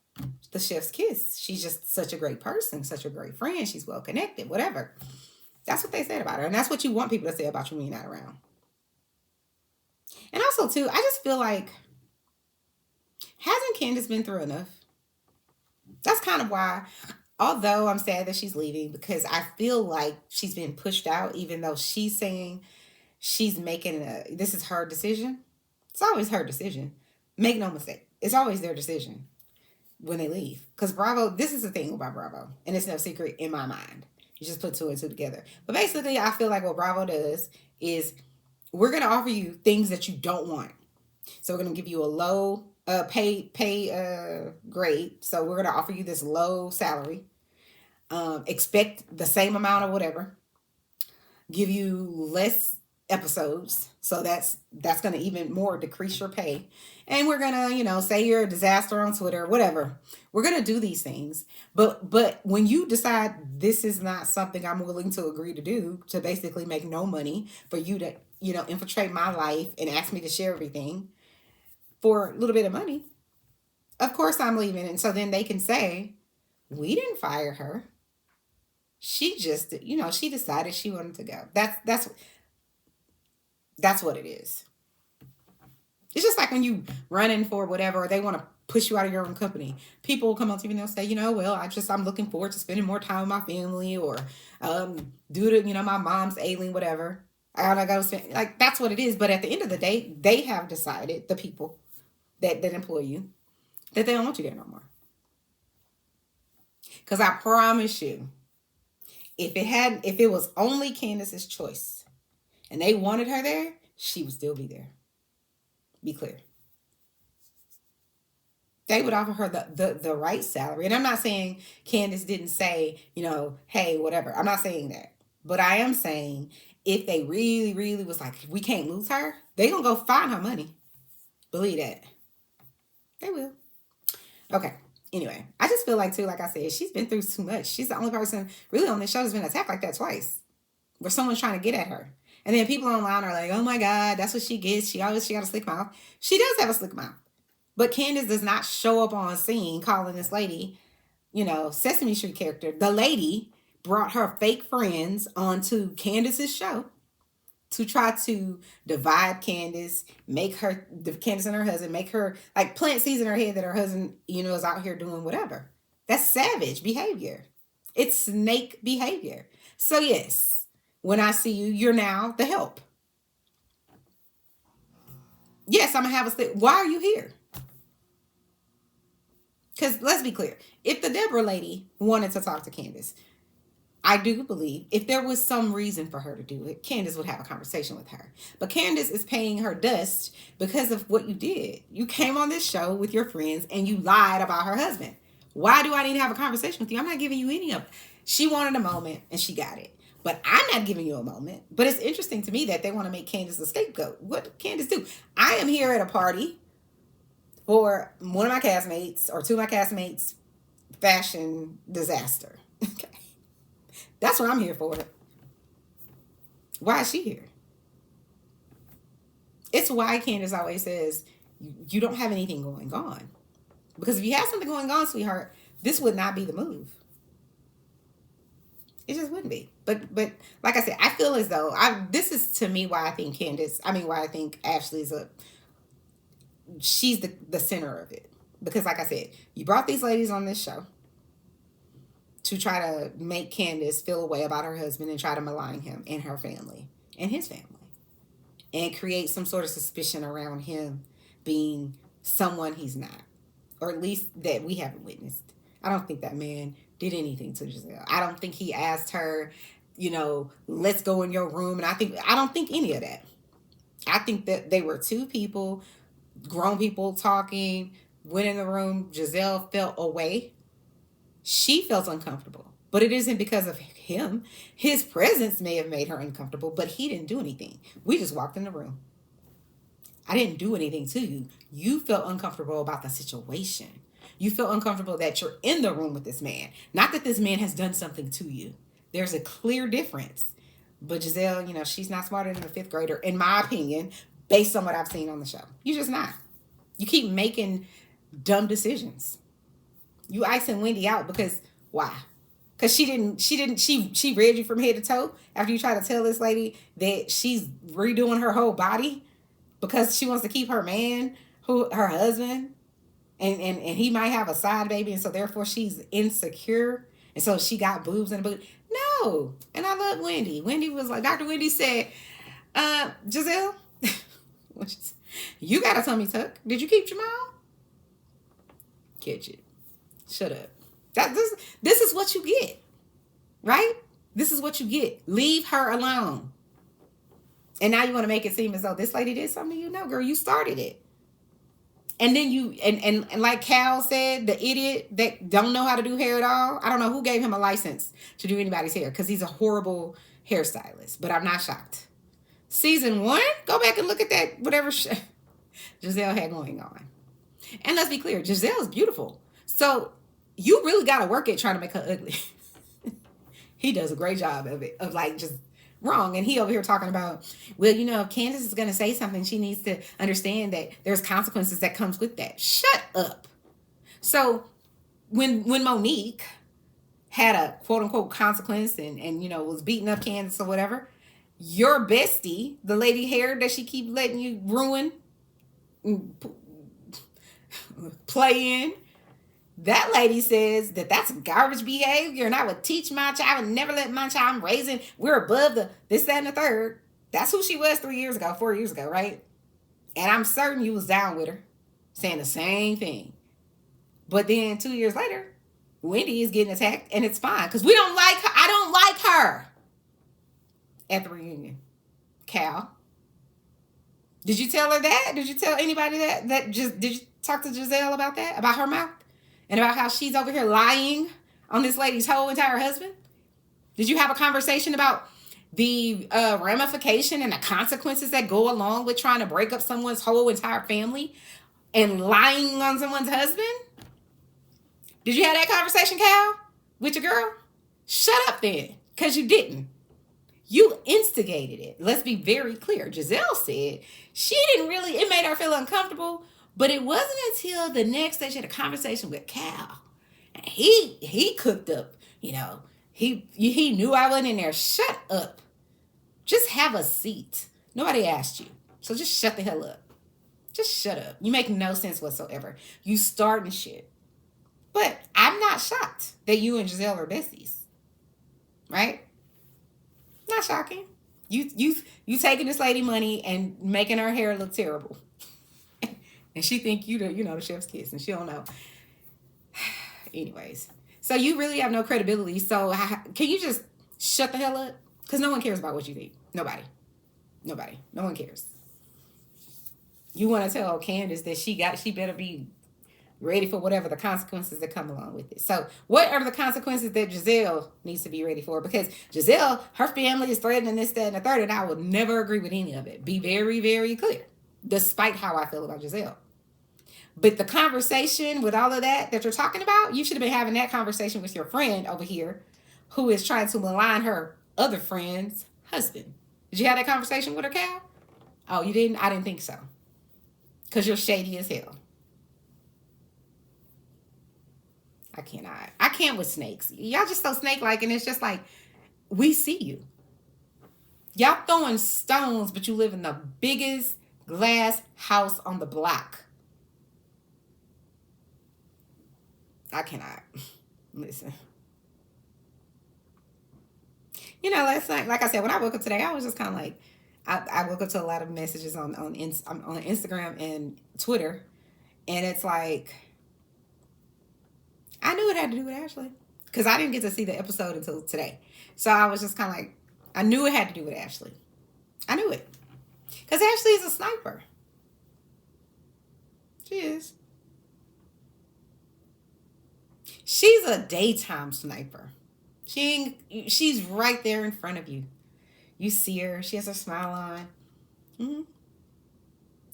the chef's kiss. She's just such a great person, such a great friend. She's well connected, whatever. That's what they said about her. And that's what you want people to say about you when you're not around. And also, too, I just feel like, hasn't Candice been through enough? That's kind of why, although I'm sad that she's leaving, because I feel like she's been pushed out, even though she's saying she's making this is her decision. It's always her decision. Make no mistake. It's always their decision when they leave. Because Bravo, this is the thing about Bravo, and it's no secret in my mind. You just put two and two together. But basically, I feel like what Bravo does is, we're going to offer you things that you don't want. So we're going to give you a low pay grade. So we're going to offer you this low salary. Expect the same amount of whatever. Give you less episodes. So that's going to even more decrease your pay. And we're going to, say you're a disaster on Twitter, whatever. We're going to do these things. But when you decide this is not something I'm willing to agree to do, to basically make no money, for you to, infiltrate my life and ask me to share everything for a little bit of money, of course I'm leaving. And so then they can say, we didn't fire her. She just, she decided she wanted to go. That's what it is. It's just like when you running for whatever, or they want to push you out of your own company. People will come on TV and they'll say, I'm looking forward to spending more time with my family, or due to, my mom's ailing, whatever. I gotta go spend, like, that's what it is. But at the end of the day, they have decided, the people that employ you, that they don't want you there no more. Because I promise you, if it was only Candice's choice and they wanted her there, she would still be there. Be clear. They would offer her the right salary. And I'm not saying Candice didn't say, hey, whatever. I'm not saying that. But I am saying, if they really, really was like, we can't lose her, they gonna go find her money. Believe that. They will. Okay. Anyway, I just feel like, too, like I said, she's been through too much. She's the only person really on this show that's been attacked like that twice, where someone's trying to get at her. And then people online are like, oh my God, that's what she gets. She got a slick mouth. She does have a slick mouth. But Candice does not show up on scene calling this lady, Sesame Street character. The lady brought her fake friends onto Candice's show to try to divide Candice, make her, Candice and her husband, make her, like, plant seeds in her head that her husband, is out here doing whatever. That's savage behavior. It's snake behavior. So yes, when I see you, you're now the help. Yes, I'm going to have a stick. Why are you here? Because let's be clear. If the Deborah lady wanted to talk to Candice, I do believe if there was some reason for her to do it, Candice would have a conversation with her. But Candice is paying her dust because of what you did. You came on this show with your friends and you lied about her husband. Why do I need to have a conversation with you? I'm not giving you any of it. She wanted a moment and she got it. But I'm not giving you a moment. But it's interesting to me that they want to make Candice the scapegoat. What did Candice do? I am here at a party for one of my castmates or two of my castmates' fashion disaster. Okay. That's what I'm here for. Why is she here? It's why Candice always says, you don't have anything going on. Because if you have something going on, sweetheart, this would not be the move. It just wouldn't be. But like I said, I feel as though this is to me why I think why I think Ashley's she's the center of it. Because like I said, you brought these ladies on this show to try to make Candice feel a way about her husband and try to malign him and her family and his family. And create some sort of suspicion around him being someone he's not. Or at least that we haven't witnessed. I don't think that man did anything to Giselle. I don't think he asked her, let's go in your room. And I don't think any of that. I think that they were two people, grown people talking, went in the room. Giselle felt away. She felt uncomfortable. But it isn't because of him. His presence may have made her uncomfortable, but he didn't do anything. We just walked in the room. I didn't do anything to you. You felt uncomfortable about the situation. You felt uncomfortable that you're in the room with this man. Not that this man has done something to you. There's a clear difference. But Giselle, she's not smarter than a fifth grader, in my opinion, based on what I've seen on the show. You're just not. You keep making dumb decisions. You icing Wendy out because why? Because she read you from head to toe after you try to tell this lady that she's redoing her whole body because she wants to keep her man, her husband, and he might have a side baby, and so therefore she's insecure, and so she got boobs and boobs. No. And I love Wendy. Wendy was like, Dr. Wendy said, Giselle, you got a tummy tuck. Did you keep Jamal? Catch it. Shut up. This is what you get, right? This is what you get. Leave her alone. And now you want to make it seem as though this lady did something to you. No, girl, you started it. And then you, and like Cal said, the idiot that don't know how to do hair at all. I don't know who gave him a license to do anybody's hair because he's a horrible hairstylist. But I'm not shocked. Season 1, go back and look at that, whatever Giselle had going on. And let's be clear, Giselle's beautiful. So you really got to work at trying to make her ugly. He does a great job of it, of like just wrong. And he over here talking about, well, if Candice is going to say something, she needs to understand that there's consequences that comes with that. Shut up. So when Monique had a quote unquote consequence and was beating up Candice or whatever, your bestie, the lady hair that she keep letting you ruin, play in, that lady says that that's garbage behavior, and I would teach my child, I would never let my child, I'm raising, we're above the this, that, and the third. That's who she was 4 years ago, right? And I'm certain you was down with her, saying the same thing. But then 2 years later, Wendy is getting attacked, and it's fine, because we don't like her. I don't like her at the reunion. Cal, did you tell her that? Did you tell anybody that? Did you talk to Giselle about that? About her mouth? And about how she's over here lying on this lady's whole entire husband? Did you have a conversation about the ramification and the consequences that go along with trying to break up someone's whole entire family and lying on someone's husband? Did you have that conversation, Cal, with your girl? Shut up then, because you didn't. You instigated it. Let's be very clear. Giselle said she didn't really, it made her feel uncomfortable. But it wasn't until the next day she had a conversation with Cal. And he cooked up, he knew I wasn't in there. Shut up. Just have a seat. Nobody asked you. So just shut the hell up. Just shut up. You make no sense whatsoever. You starting shit. But I'm not shocked that you and Giselle are besties. Right? Not shocking. You taking this lady money and making her hair look terrible. And she think the chef's kiss and she don't know. Anyways. So you really have no credibility. So can you just shut the hell up? Because no one cares about what you think. Nobody. No one cares. You want to tell Candice that she better be ready for whatever the consequences that come along with it. So what are the consequences that Giselle needs to be ready for? Because Giselle, her family is threatening this, that, and the third, and I will never agree with any of it. Be very, very clear. Despite how I feel about Giselle. But the conversation with all of that you're talking about, you should have been having that conversation with your friend over here who is trying to malign her other friend's husband. Did you have that conversation with her, Cal? Oh, you didn't? I didn't think so. Because you're shady as hell. I cannot. I can't with snakes. Y'all just so snake-like, and it's just like, we see you. Y'all throwing stones, but you live in the biggest glass house on the block. I cannot. Listen. Last night, like I said, when I woke up today, I was just kind of like, I woke up to a lot of messages on Instagram and Twitter, and it's like, I knew it had to do with Ashley because I didn't get to see the episode until today. So I was just kind of like, I knew it had to do with Ashley. I knew it because Ashley is a sniper. She is. She's a daytime sniper. She's right there in front of you. You see her. She has her smile on. Mm-hmm.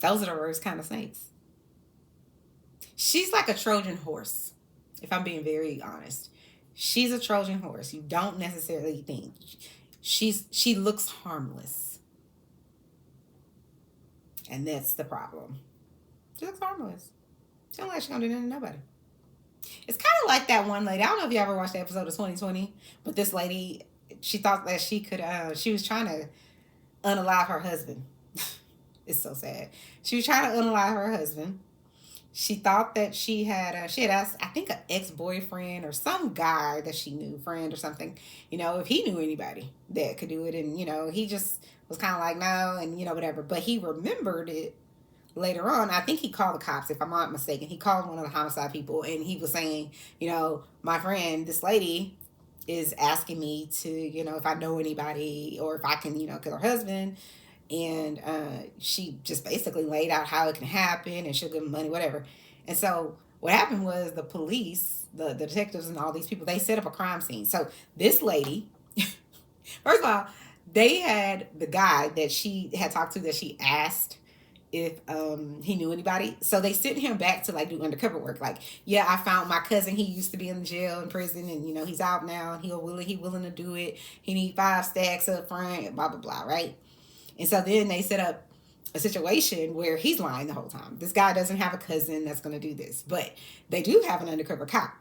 Those are the worst kind of snakes. She's like a Trojan horse, if I'm being very honest. She's a Trojan horse. You don't necessarily think. She looks harmless. And that's the problem. She looks harmless. She don't like she's gonna do nothing to nobody. It's kind of like that one lady. I don't know if you ever watched the episode of 2020, but this lady, she thought that she was trying to unalive her husband. It's so sad. She was trying to unalive her husband. She thought that she had asked, I think, an ex-boyfriend or some guy that she knew, friend or something, if he knew anybody that could do it. And, he just was kind of like, no, and, whatever. But he remembered it later on. I think he called the cops, if I'm not mistaken. He called one of the homicide people, and he was saying, my friend, this lady is asking me to, if I know anybody or if I can, kill her husband. And she just basically laid out how it can happen, and she'll give him money, whatever. And so what happened was the police, the detectives and all these people, they set up a crime scene. So this lady, first of all, they had the guy that she had talked to that she asked if he knew anybody. So they sent him back to do undercover work. Like, yeah, I found my cousin. He used to be in jail, in prison, and he's out now. And he willing to do it. He need 5 stacks up front, blah blah blah, right? And so then they set up a situation where he's lying the whole time. This guy doesn't have a cousin that's going to do this, but they do have an undercover cop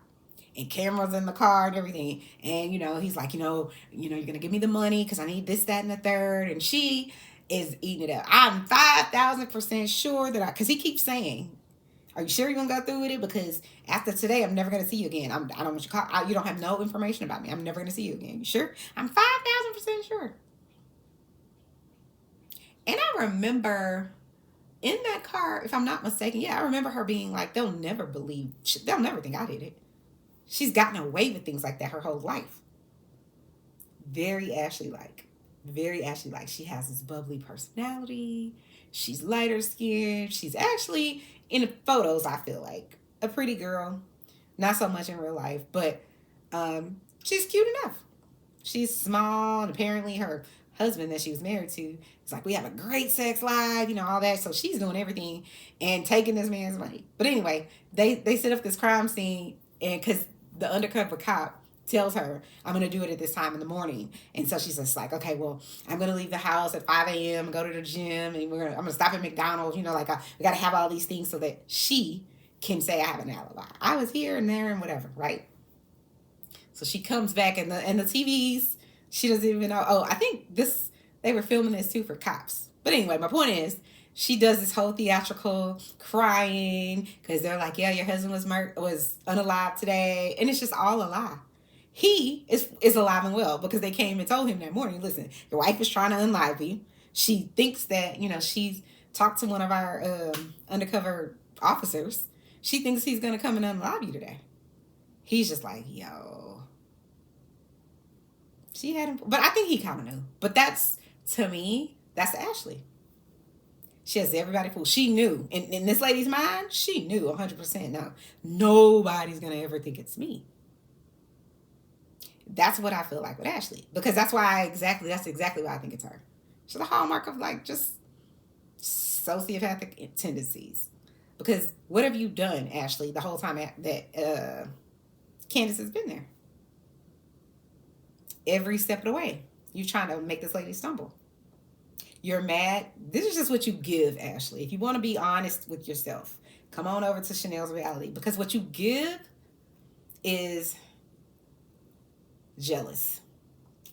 and cameras in the car and everything. And, he's like, you're going to give me the money because I need this, that, and the third. And she is eating it up. I'm 5,000% sure because he keeps saying, are you sure you're going to go through with it? Because after today, I'm never going to see you again. I don't want you to call. You don't have no information about me. I'm never going to see you again. You sure? I'm 5,000% sure. And I remember in that car, if I'm not mistaken, I remember her being like, they'll never think I did it. She's gotten away with things like that her whole life. Very Ashley-like. Very Ashley-like. She has this bubbly personality. She's lighter skinned. She's actually, in the photos, I feel like, a pretty girl. Not so much in real life, but she's cute enough. She's small, and apparently her husband that she was married to is like, we have a great sex life, all that. So she's doing everything and taking this man's money. But anyway, they set up this crime scene, and because the undercover cop tells her, I'm going to do it at this time in the morning. And so she's just like, okay, well, I'm going to leave the house at 5 a.m. and go to the gym, and I'm going to stop at McDonald's, we got to have all these things so that she can say I have an alibi. I was here and there and whatever, right? So she comes back, and the TVs, she doesn't even know. Oh, I think this They were filming this too for cops. But anyway, my point is, she does this whole theatrical crying because they're like, yeah, your husband was unalive today. And it's just all a lie. He is alive and well because they came and told him that morning, listen, your wife is trying to unlive you. She thinks that, she's talked to one of our undercover officers. She thinks he's going to come and unlive you today. He's just like, yo. She had him. But I think he kind of knew. But to me, that's Ashley. She has everybody fooled. She knew. In this lady's mind, she knew 100%. No, nobody's going to ever think it's me. That's what I feel like with Ashley. Because that's exactly why I think it's her. She's a hallmark of like just sociopathic tendencies. Because what have you done, Ashley, the whole time that Candice has been there? Every step of the way, you're trying to make this lady stumble. You're mad. This is just what you give, Ashley. If you want to be honest with yourself, come on over to Chanel's reality. Because what you give is jealous.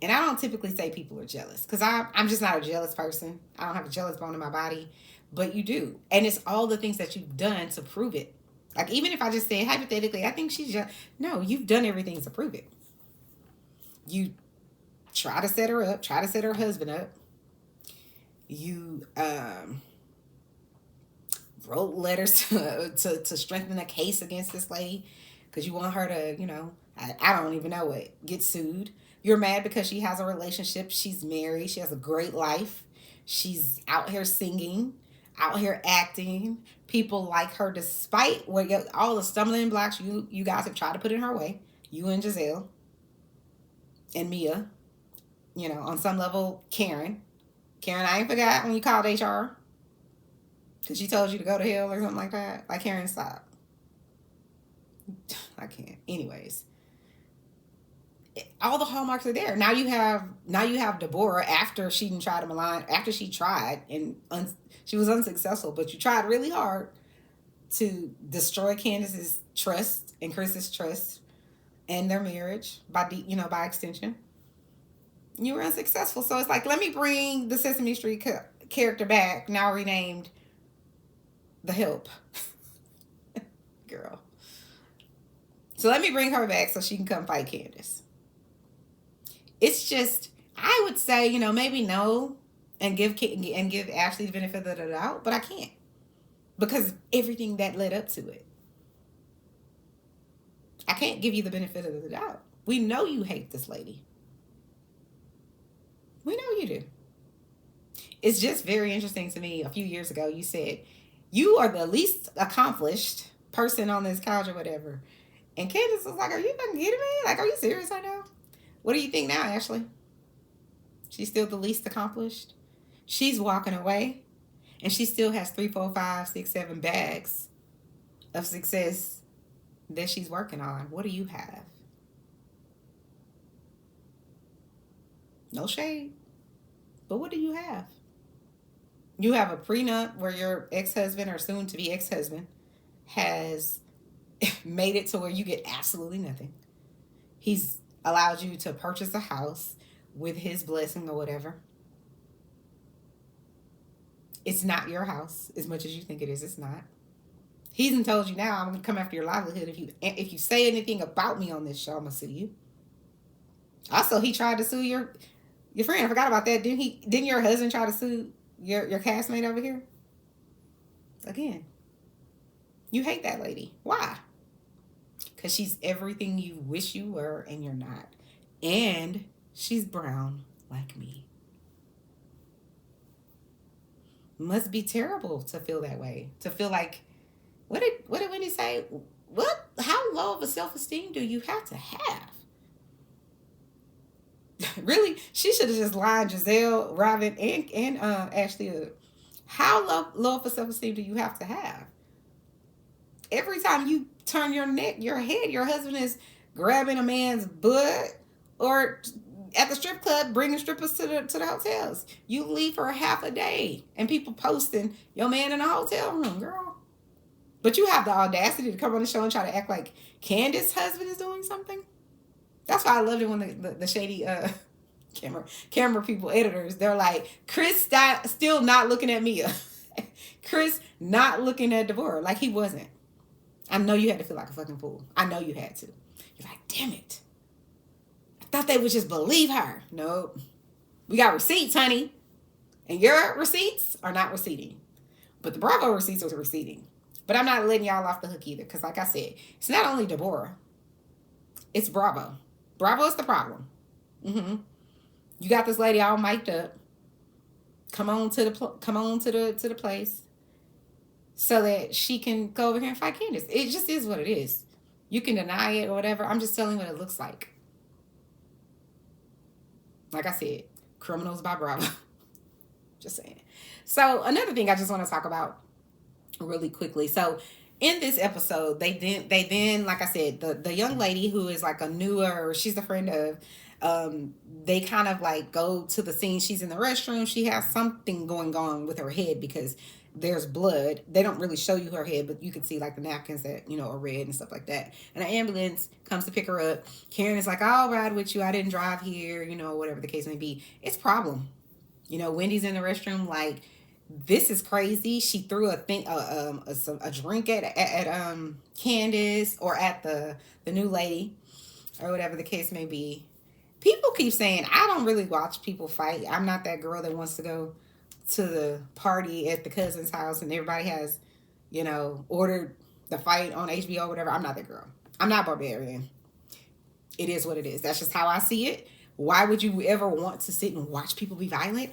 And I don't typically say people are jealous because I'm just not a jealous person. I don't have a jealous bone in my body, but you do. And it's all the things that you've done to prove it. Like, even if I just say, hypothetically, I think she's jealous. No, you've done everything to prove it. You try to set her up, try to set her husband up. You wrote letters to strengthen a case against this lady because you want her to, I don't even know what, get sued. You're mad because she has a relationship. She's married. She has a great life. She's out here singing, out here acting. People like her despite all the stumbling blocks you guys have tried to put in her way. You and Giselle and Mia, on some level, Karen, I ain't forgot when you called HR because she told you to go to hell or something like that. Like, Karen, stop. I can't. Anyways, all the hallmarks are there. Now you have Deborah after she didn't try to malign, after she tried and she was unsuccessful, but you tried really hard to destroy Candice's trust and Chris's trust and their marriage by extension. You were unsuccessful. So it's like, let me bring the Sesame Street character back, now renamed The Help. Girl. So let me bring her back so she can come fight Candice. It's just, I would say, maybe no and give Ashley the benefit of the doubt, but I can't. Because everything that led up to it. I can't give you the benefit of the doubt. We know you hate this lady. We know you do. It's just very interesting to me. A few years ago, you said, you are the least accomplished person on this couch or whatever. And Candice was like, are you fucking kidding me? Like, are you serious right now? What do you think now, Ashley? She's still the least accomplished? She's walking away. And she still has 3, 4, 5, 6, 7 bags of success that she's working on. What do you have? No shade. But what do you have? You have a prenup where your ex-husband or soon-to-be ex-husband has made it to where you get absolutely nothing. He's allowed you to purchase a house with his blessing or whatever. It's not your house as much as you think it is. It's not. He even told you now, I'm going to come after your livelihood. If you say anything about me on this show, I'm going to sue you. Also, he tried to sue your friend. I forgot about that. Didn't your husband try to sue your castmate over here? Again, you hate that lady. Why? Because she's everything you wish you were and you're not. And she's brown like me. Must be terrible to feel that way. To feel like, what did Wendy say? How low of a self-esteem do you have to have? Really, she should have just lined Giselle, Robyn, and Ashley up. How low of a self-esteem do you have to have? Every time you turn your head, your husband is grabbing a man's butt, or at the strip club, bringing strippers to the hotels. You leave for half a day, and people posting your man in a hotel room, girl. But you have the audacity to come on the show and try to act like Candice's husband is doing something. That's why I loved it when the shady camera people, editors, they're like, Chris still not looking at Mia. Chris not looking at Deborah like he wasn't. I know you had to feel like a fucking fool. I know you had to. You're like, damn it. I thought they would just believe her. Nope. We got receipts, honey. And your receipts are not receipting. But the Bravo receipts are receipting. But I'm not letting y'all off the hook either. Because like I said, it's not only Deborah. It's Bravo. Bravo is the problem. You got this lady all mic'd up. Come on to the place so that she can go over here and fight Candice. It just is what it is. You can deny it or whatever. I'm just telling you what it looks like. Like I said, criminals by Bravo. Just saying. So another thing I just want to talk about really quickly. So in this episode, they then like I said, the young lady who is like a newer, she's the friend of, they kind of like go to the scene. She's in the restroom. She has something going on with her head because there's blood. They don't really show you her head, but you can see like the napkins that, are red and stuff like that. And an ambulance comes to pick her up. Karen is like, I'll ride with you. I didn't drive here, whatever the case may be. It's a problem. Wendy's in the restroom like, this is crazy. She threw a drink at Candice or at the new lady or whatever the case may be. People keep saying, I don't really watch people fight. I'm not that girl that wants to go to the party at the cousin's house and everybody has, ordered the fight on HBO or whatever. I'm not that girl. I'm not Barbarian. It is what it is. That's just how I see it. Why would you ever want to sit and watch people be violent?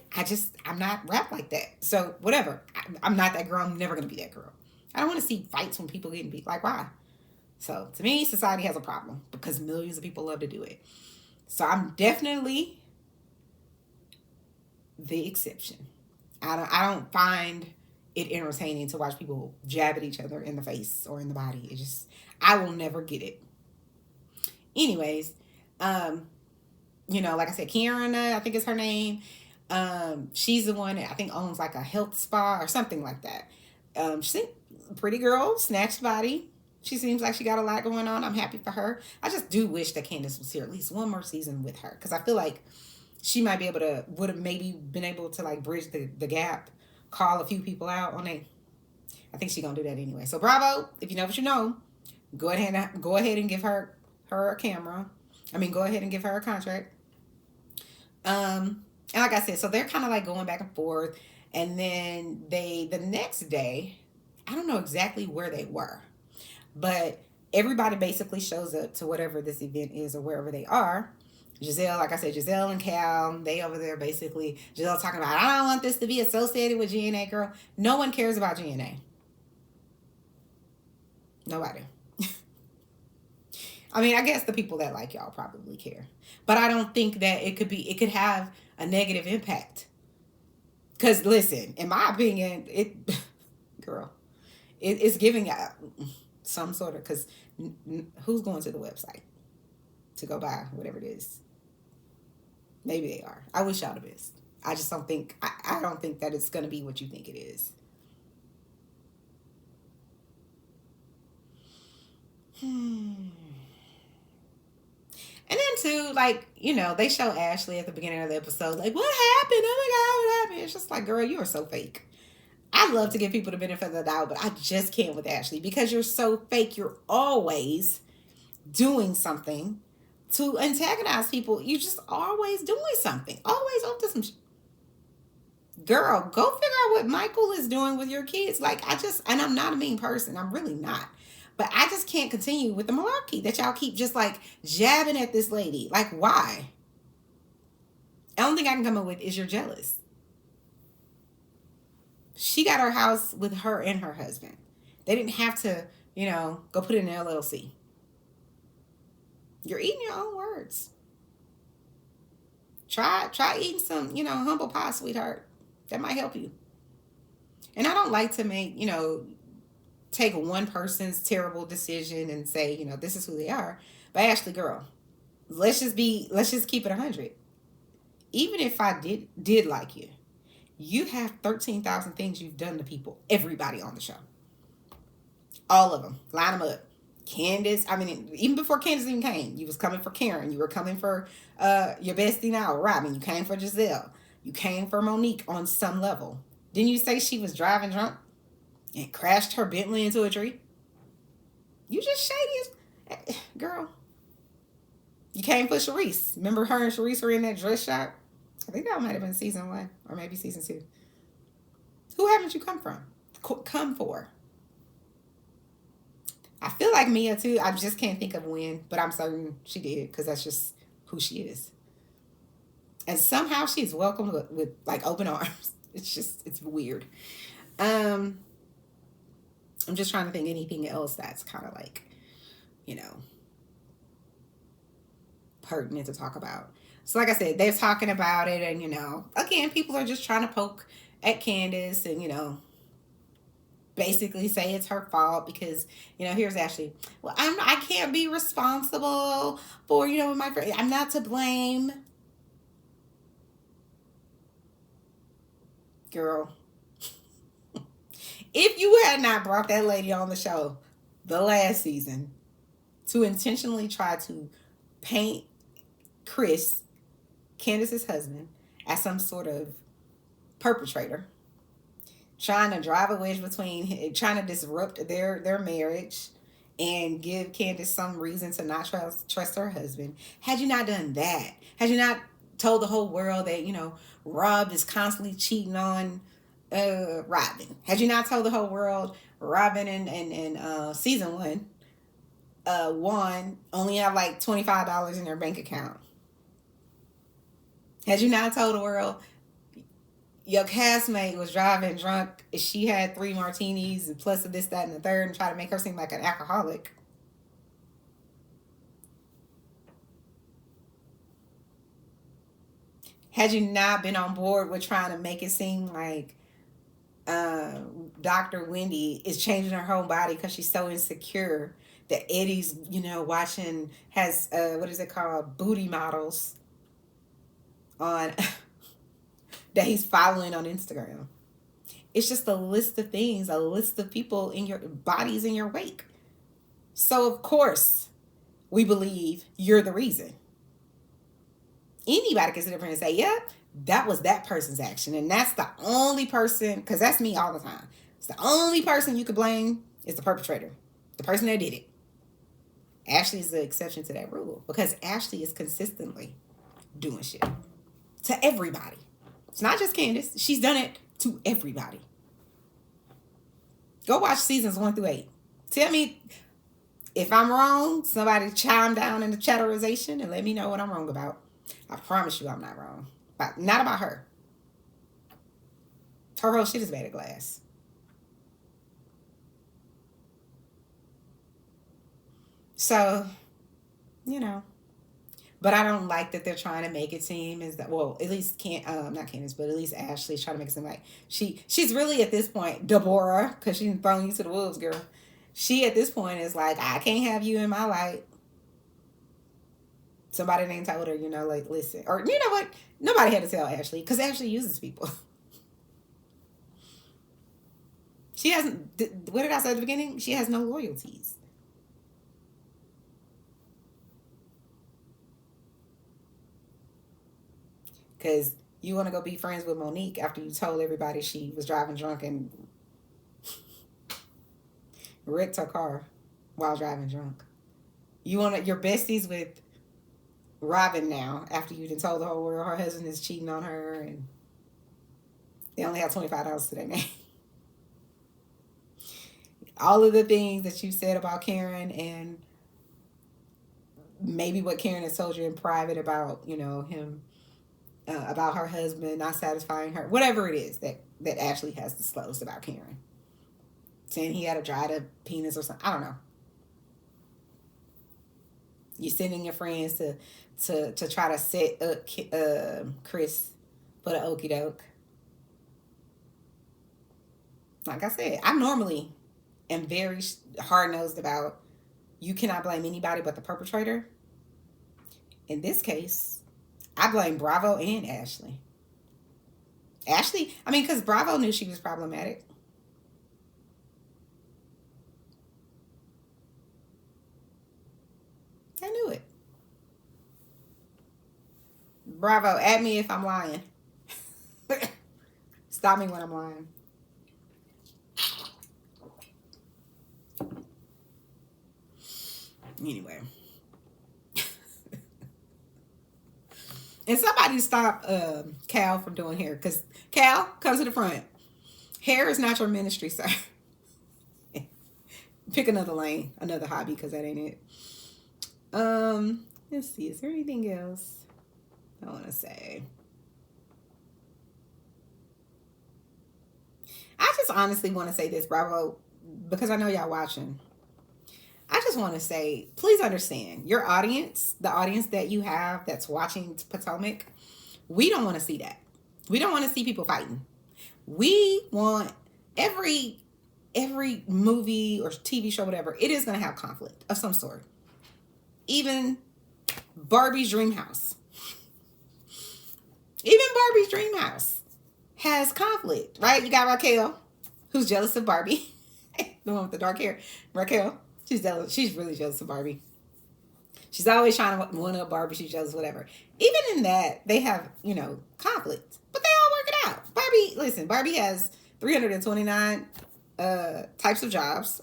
I'm not rap like that. So whatever. I'm not that girl. I'm never going to be that girl. I don't want to see fights when people getting beat. Like, why? So to me, society has a problem because millions of people love to do it. So I'm definitely the exception. I don't find it entertaining to watch people jab at each other in the face or in the body. I will never get it. Anyways, like I said, Karen, I think is her name. She's the one that I think owns like a health spa or something like that. She's a pretty girl, snatched body. She seems like she got a lot going on. I'm happy for her. I just do wish that Candice was here at least one more season with her. Because I feel like she might be would have maybe been able to like bridge the gap, call a few people out on a. I think she's going to do that anyway. So Bravo, if you know what you know, go ahead and give her a camera. Go ahead and give her a contract. And like I said, so they're kind of like going back and forth. And then the next day, I don't know exactly where they were. But everybody basically shows up to whatever this event is or wherever they are. Giselle, like I said, Giselle and Cal, they over there basically, Giselle talking about, I don't want this to be associated with GNA, girl. No one cares about GNA. Nobody. I guess the people that like y'all probably care. But I don't think that it could have a negative impact. Because listen, in my opinion, it's giving out some sort of, because who's going to the website to go buy whatever it is? Maybe they are. I wish y'all the best. I just don't think, I don't think that it's going to be what you think it is. And then too, like, they show Ashley at the beginning of the episode, like, what happened? Oh my God, what happened? It's just like, girl, you are so fake. I love to give people the benefit of the doubt, but I just can't with Ashley because you're so fake. You're always doing something to antagonize people. You just always doing something. Always up to some girl, go figure out what Michael is doing with your kids. Like, and I'm not a mean person. I'm really not. But I just can't continue with the malarkey that y'all keep just like jabbing at this lady. Like, why? The only thing I can come up with is you're jealous. She got her house with her and her husband. They didn't have to, go put it in an LLC. You're eating your own words. Try eating some, humble pie, sweetheart. That might help you. And I don't like to make, take one person's terrible decision and say, this is who they are. But Ashley, girl, let's just keep it 100. Even if I did like you, you have 13,000 things you've done to people, everybody on the show. All of them. Line them up. Candice, I mean, even before Candice even came, you was coming for Karen. You were coming for your bestie now, Robyn. You came for Giselle. You came for Monique on some level. Didn't you say she was driving drunk and crashed her Bentley into a tree? You just shady as... Girl. You came for Sharice. Remember her and Sharice were in that dress shop? I think that might have been season 1 or maybe season 2. Who haven't you come from? Come for? I feel like Mia too. I just can't think of when, but I'm certain she did because that's just who she is. And somehow she's welcomed with like open arms. It's weird. I'm just trying to think anything else that's kind of like, you know, pertinent to talk about. So like I said, they're talking about it, and you know, again, people are just trying to poke at Candice and, you know, basically say it's her fault because, you know, here's Ashley. Well, I can't be responsible for, you know, my friend. I'm not to blame. Girl, if you had not brought that lady on the show the last season to intentionally try to paint Chris, Candice's husband, as some sort of perpetrator, trying to drive a wedge between, trying to disrupt their marriage and give Candice some reason to not trust her husband. Had you not done that, had you not told the whole world that, you know, Rob is constantly cheating on Robyn, had you not told the whole world Robyn and season 1 only have like $25 in their bank account, had you not told the world your castmate was driving drunk, she had 3 martinis and plus this, that, and the third, and try to make her seem like an alcoholic, had you not been on board with trying to make it seem like Dr. Wendy is changing her whole body because she's so insecure that Eddie's, you know, watching, has, what is it called? Booty models on, that he's following on Instagram. It's just a list of things, a list of people in your bodies in your wake. So of course, we believe you're the reason. Anybody can sit up here and say, yeah, that was that person's action. And that's the only person, because that's me all the time. It's the only person you could blame is the perpetrator, the person that did it. Ashley is the exception to that rule because Ashley is consistently doing shit to everybody. It's not just Candice. She's done it to everybody. Go watch seasons 1 through 8. Tell me if I'm wrong. Somebody chime down in the chatterization and let me know what I'm wrong about. I promise you I'm not wrong. But not about her. Her whole shit is made of glass. So, you know. But I don't like that they're trying to make it seem as that, well, at least not Candice, but at least Ashley's trying to make it seem like she's really at this point, Deborah, because she's thrown you to the wolves, girl. She at this point is like, I can't have you in my light. Somebody named told her, you know, like, listen. Or, you know what? Nobody had to tell Ashley because Ashley uses people. She hasn't, what did I say at the beginning? She has no loyalties. Because you want to go be friends with Monique after you told everybody she was driving drunk and wrecked her car while driving drunk. You want your besties with Robyn now after you done told the whole world her husband is cheating on her and they only have $25 to their name. All of the things that you said about Karen and maybe what Karen has told you in private about, you know, him, about her husband not satisfying her, whatever it is that Ashley has disclosed about Karen. Saying he had a dried up penis or something. I don't know. You're sending your friends to try to set up Chris for the okie doke. Like I said, I normally am very hard-nosed about you cannot blame anybody but the perpetrator. In this case, I blame Bravo and Ashley. I mean, because Bravo knew she was problematic. Bravo, add me if I'm lying. Stop me when I'm lying. Anyway. And somebody stop Cal from doing hair. Because Cal, come to the front. Hair is not your ministry, sir. Pick another lane, another hobby, because that ain't it. Let's see. Is there anything else I want to say? I just honestly want to say this, Bravo, because I know y'all watching. I just want to say, please understand, your audience, the audience that you have that's watching Potomac, we don't want to see that. We don't want to see people fighting. We want every movie or TV show, whatever, it is going to have conflict of some sort. Even Barbie's dream house. Even Barbie's dream house has conflict, right? You got Raquel, who's jealous of Barbie. The one with the dark hair. Raquel, she's jealous. She's really jealous of Barbie. She's always trying to one-up Barbie. She's jealous, whatever. Even in that, they have, conflict. But they all work it out. Barbie has 329 types of jobs.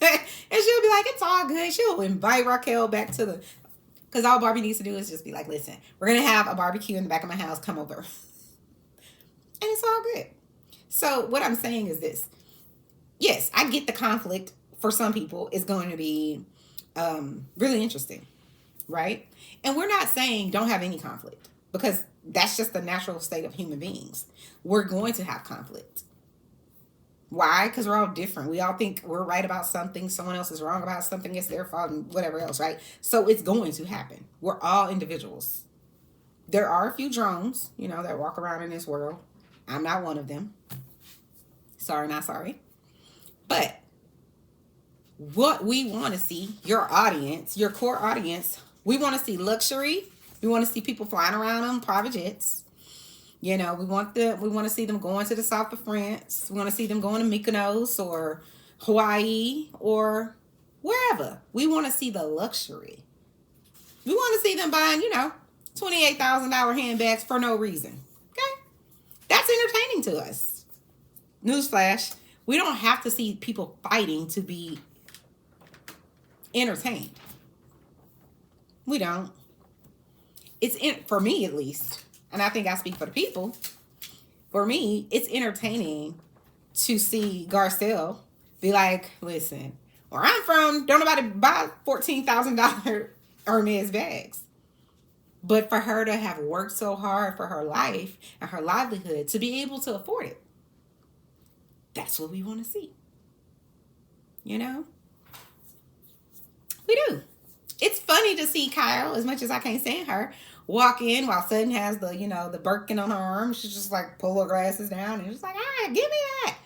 And she'll be like, it's all good. She'll invite Raquel back to the... Because all Barbie needs to do is just be like, listen, we're going to have a barbecue in the back of my house. Come over. And it's all good. So what I'm saying is this. Yes, I get the conflict for some people is going to be really interesting, right? And we're not saying don't have any conflict, because that's just the natural state of human beings. We're going to have conflict. Why? Because we're all different. We all think we're right about something. Someone else is wrong about something. It's their fault and whatever else, right? So it's going to happen. We're all individuals. There are a few drones, that walk around in this world. I'm not one of them. Sorry, not sorry. But what we want to see, your audience, your core audience, we want to see luxury. We want to see people flying around on private jets. We want to see them going to the south of France. We want to see them going to Mykonos or Hawaii or wherever. We want to see the luxury. We want to see them buying, $28,000 handbags for no reason. Okay? That's entertaining to us. Newsflash. We don't have to see people fighting to be entertained. We don't. For me at least. And I think I speak for the people. For me, it's entertaining to see Garcelle be like, listen, where I'm from, don't nobody buy $14,000 Hermes bags. But for her to have worked so hard for her life and her livelihood to be able to afford it, that's what we want to see. We do. It's funny to see Kyle, as much as I can't stand her, walk in while Sutton has the Birkin on her arm. She's just like pull her glasses down and just like, give me that.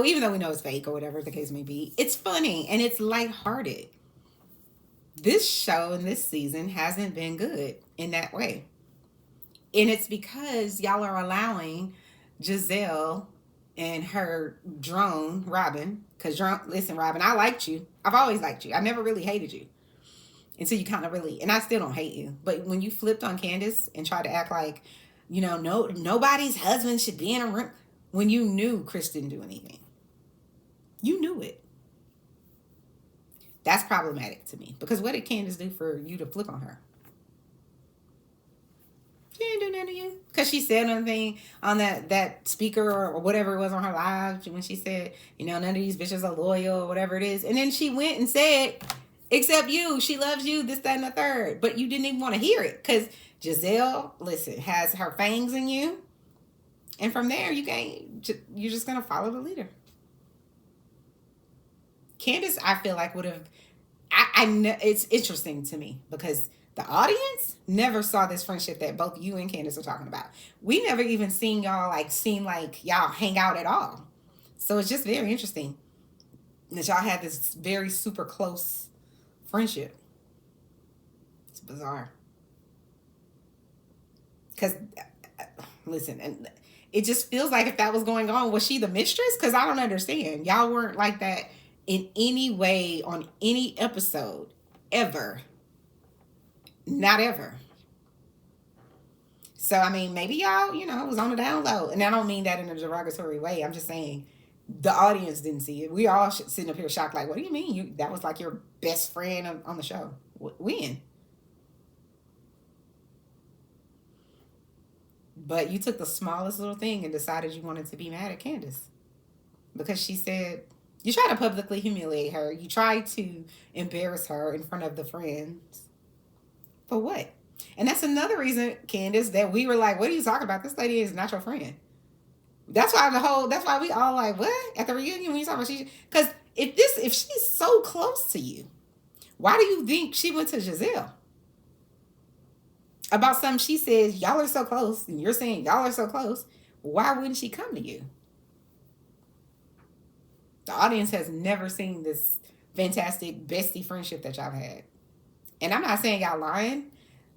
Even though we know it's fake or whatever the case may be. It's funny and it's lighthearted. This show and this season hasn't been good in that way. And it's because y'all are allowing Giselle and her drone, Robyn. Because, listen, Robyn, I liked you. I've always liked you. I never really hated you. Until you kind of really, and I still don't hate you. But when you flipped on Candice and tried to act like, nobody's husband should be in a room. When you knew Chris didn't do anything. You knew it. That's problematic to me. Because what did Candice do for you to flip on her? She didn't do nothing to you. Because she said something on that speaker or whatever it was on her live. When she said, none of these bitches are loyal or whatever it is. And then she went and said, except you, she loves you, this, that, and the third. But you didn't even want to hear it. Because Giselle, listen, has her fangs in you. And from there, you're just going to follow the leader. Candice, I feel like would have, it's interesting to me because the audience never saw this friendship that both you and Candice are talking about. We never even seen y'all seem like y'all hang out at all. So it's just very interesting that y'all had this very super close friendship. It's bizarre. Because, listen, and it just feels like if that was going on, was she the mistress? Because I don't understand. Y'all weren't like that in any way on any episode, ever. Not ever. So, I mean, maybe y'all, it was on the down low. And I don't mean that in a derogatory way. I'm just saying the audience didn't see it. We all sitting up here shocked, like, what do you mean? That was like your best friend on the show. When? But you took the smallest little thing and decided you wanted to be mad at Candice because she said, you tried to publicly humiliate her. You tried to embarrass her in front of the friends. For what? And that's another reason, Candice, that we were like, what are you talking about? This lady is not your friend. That's why we all like, what? At the reunion, when you talk about because if she's so close to you, why do you think she went to Giselle? About something she says, y'all are so close, and you're saying y'all are so close. Why wouldn't she come to you? The audience has never seen this fantastic bestie friendship that y'all had. And I'm not saying y'all lying,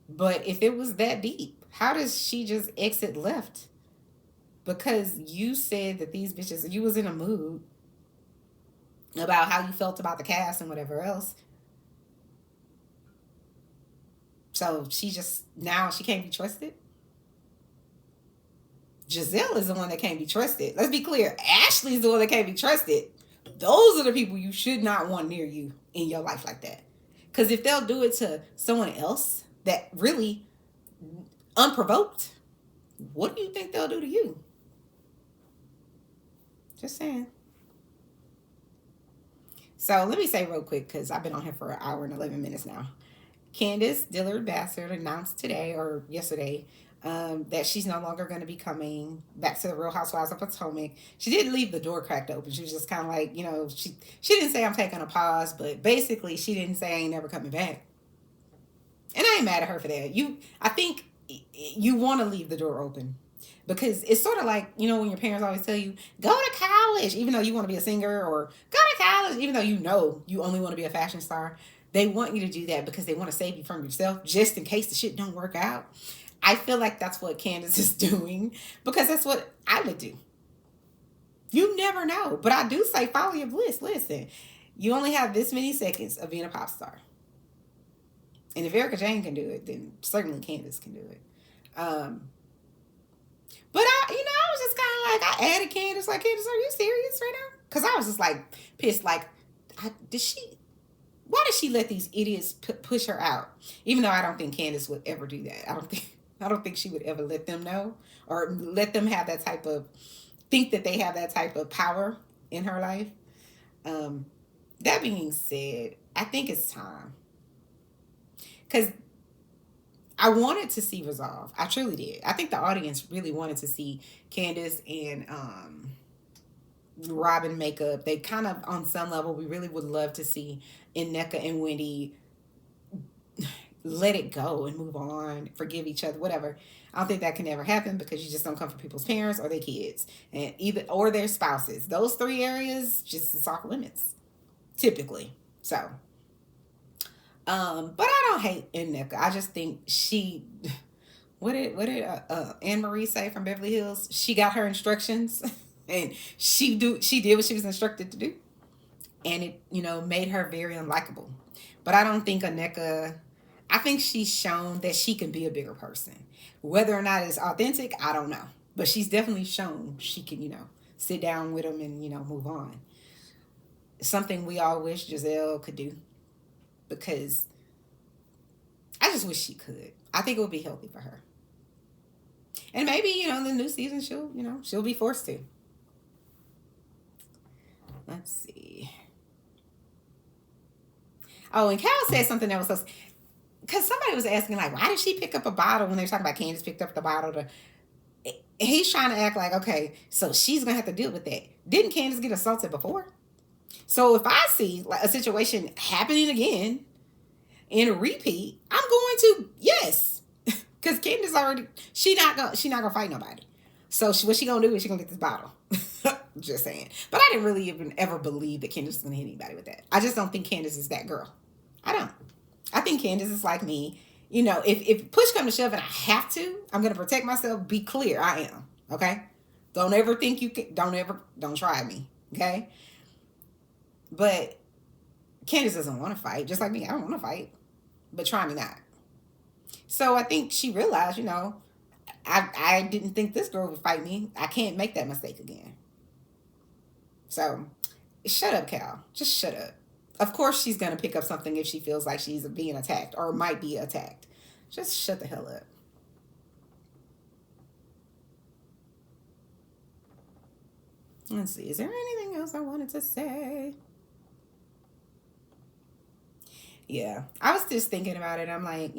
but if it was that deep, how does she just exit left? Because you said that these bitches, you was in a mood about how you felt about the cast and whatever else. So now she can't be trusted. Giselle is the one that can't be trusted. Let's be clear. Ashley's the one that can't be trusted. Those are the people you should not want near you in your life like that. Because if they'll do it to someone else that really unprovoked, what do you think they'll do to you? Just saying. So let me say real quick, because I've been on here for an hour and 11 minutes now. Candiace Dillard Bassett announced today or yesterday that she's no longer going to be coming back to the Real Housewives of Potomac. She did leave the door cracked open. She was just kind of like, she didn't say I'm taking a pause, but basically she didn't say I ain't never coming back. And I ain't mad at her for that. I think you want to leave the door open. Because it's sort of like, when your parents always tell you, go to college, even though you want to be a singer, or go to college, even though you only want to be a fashion star. They want you to do that because they want to save you from yourself, just in case the shit don't work out. I feel like that's what Candice is doing, because that's what I would do. You never know. But I do say follow your bliss. Listen, you only have this many seconds of being a pop star. And if Erica Jane can do it, then certainly Candice can do it. But I was just kind of like, I added Candice, like, Candice, are you serious right now? Because I was just like pissed, like, why did she let these idiots push her out? Even though I don't think Candice would ever do that. I don't think she would ever let them know or let them have that type of, think that they have that type of power in her life. That being said, I think it's time. Because I wanted to see resolve. I truly did. I think the audience really wanted to see Candice and Robyn make up. They kind of, on some level, we really would love to see Nneka and Wendy let it go and move on, forgive each other, whatever. I don't think that can ever happen because you just don't come from people's parents or their kids, and or their spouses. Those three areas, just it's off limits, typically. So, but I don't hate Nneka. I just think what did Anne Marie say from Beverly Hills? She got her instructions and she did what she was instructed to do, and it made her very unlikable. But I don't think Nneka. I think she's shown that she can be a bigger person. Whether or not it's authentic, I don't know. But she's definitely shown she can, sit down with them and, move on. Something we all wish Giselle could do. Because I just wish she could. I think it would be healthy for her. And maybe, the new season she'll be forced to. Let's see. Oh, and Cal said something that was so... Because somebody was asking, like, why did she pick up a bottle when they were talking about Candice picked up the bottle? He's trying to act like, okay, so she's going to have to deal with that. Didn't Candice get assaulted before? So if I see like a situation happening again in a repeat, I'm going to, yes. Because Candice already, she not gonna fight nobody. So what she going to do is she going to get this bottle. Just saying. But I didn't really even ever believe that Candice was going to hit anybody with that. I just don't think Candice is that girl. I don't. I think Candice is like me. If push comes to shove and I have to, I'm going to protect myself. Be clear, I am. Okay? Don't ever think you can. Don't try me. Okay? But Candice doesn't want to fight. Just like me, I don't want to fight. But try me not. So I think she realized, I didn't think this girl would fight me. I can't make that mistake again. So shut up, Cal. Just shut up. Of course she's gonna pick up something if she feels like she's being attacked or might be attacked. Just shut the hell up. Let's see. Is there anything else I wanted to say? Yeah. I was just thinking about it. I'm like,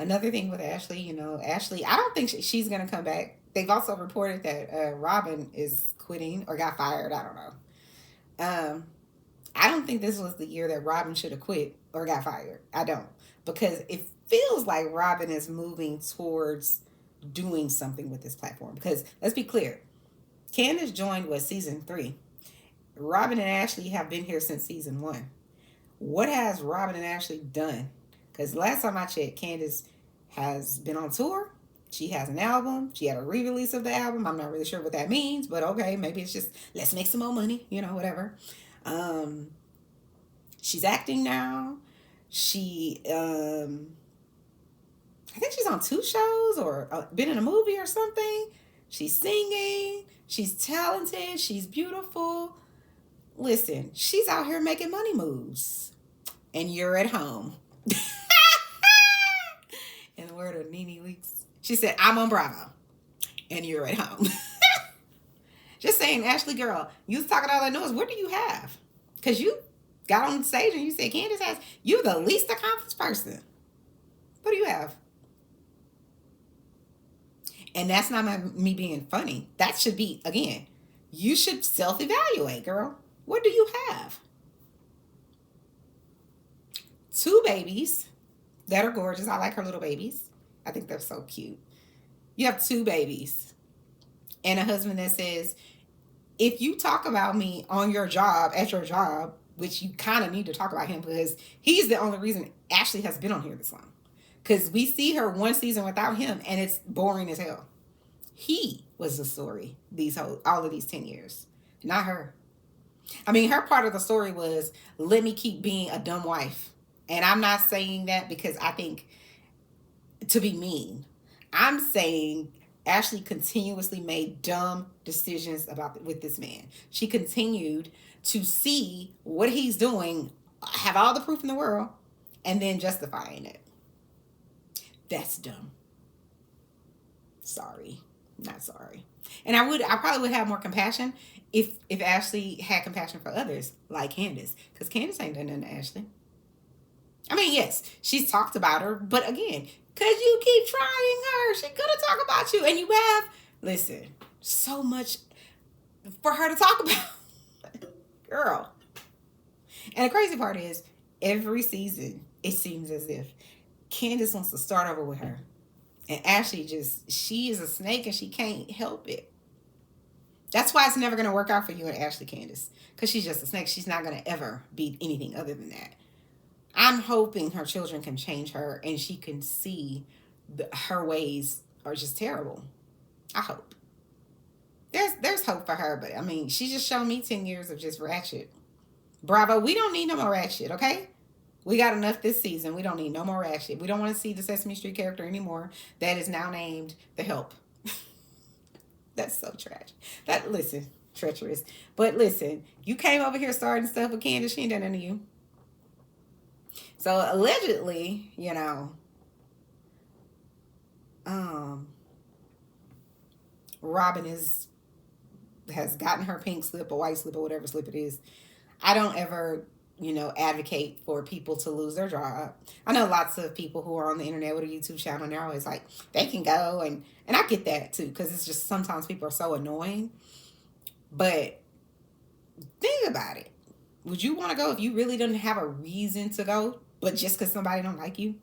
another thing with Ashley, Ashley, I don't think she's going to come back. They've also reported that Robyn is quitting or got fired. I don't know. I don't think this was the year that Robyn should have quit or got fired. I don't. Because it feels like Robyn is moving towards doing something with this platform. Because let's be clear, Candice joined season 3. Robyn and Ashley have been here since season 1. What has Robyn and Ashley done? Because last time I checked, Candice has been on tour. She has an album. She had a re-release of the album. I'm not really sure what that means, but okay, maybe it's just let's make some more money, whatever. She's acting now. She, I think she's on 2 shows or been in a movie or something. She's singing. She's talented. She's beautiful. Listen, she's out here making money moves. And you're at home. In the word of Nene Leakes, she said, I'm on Bravo. And you're at home. Just saying, Ashley girl, you was talking all that noise. What do you have? Because you got on stage and you said Candice has, you're the least accomplished person. What do you have? And that's not me being funny. That should be, again, you should self-evaluate, girl. What do you have? 2 babies that are gorgeous. I like her little babies. I think they're so cute. You have 2 babies and a husband that says, if you talk about me on your job, at your job, which you kind of need to talk about him because he's the only reason Ashley has been on here this long. Because we see her 1 season without him and it's boring as hell. He was the story all of these 10 years, not her. I mean, her part of the story was, let me keep being a dumb wife. And I'm not saying that because I think to be mean. I'm saying Ashley continuously made dumb decisions with this man. She continued to see what he's doing, have all the proof in the world, and then justifying it. That's dumb. Sorry. Not sorry. And I probably would have more compassion if Ashley had compassion for others, like Candice. Because Candice ain't done nothing to Ashley. I mean, yes, she's talked about her, but again, because you keep trying her, she's gonna talk about you. And you have, listen, so much for her to talk about. Girl. And the crazy part is, every season, it seems as if Candice wants to start over with her. And Ashley she is a snake and she can't help it. That's why it's never going to work out for you and Ashley Candice. Because she's just a snake. She's not going to ever be anything other than that. I'm hoping her children can change her and she can see her ways are just terrible. I hope. There's hope for her, but I mean, she just showed me 10 years of just ratchet. Bravo, we don't need no more ratchet, okay? We got enough this season. We don't need no more ratchet. We don't want to see the Sesame Street character anymore that is now named The Help. That's so tragic. Listen, treacherous. But listen, you came over here starting stuff with Candice. She ain't done nothing to you. So allegedly, Robyn has gotten her pink slip or white slip or whatever slip it is. I don't ever, advocate for people to lose their job. I know lots of people who are on the internet with a YouTube channel and they're always like, they can go. And I get that too, because it's just sometimes people are so annoying. But think about it. Would you want to go if you really didn't have a reason to go, but just because somebody don't like you?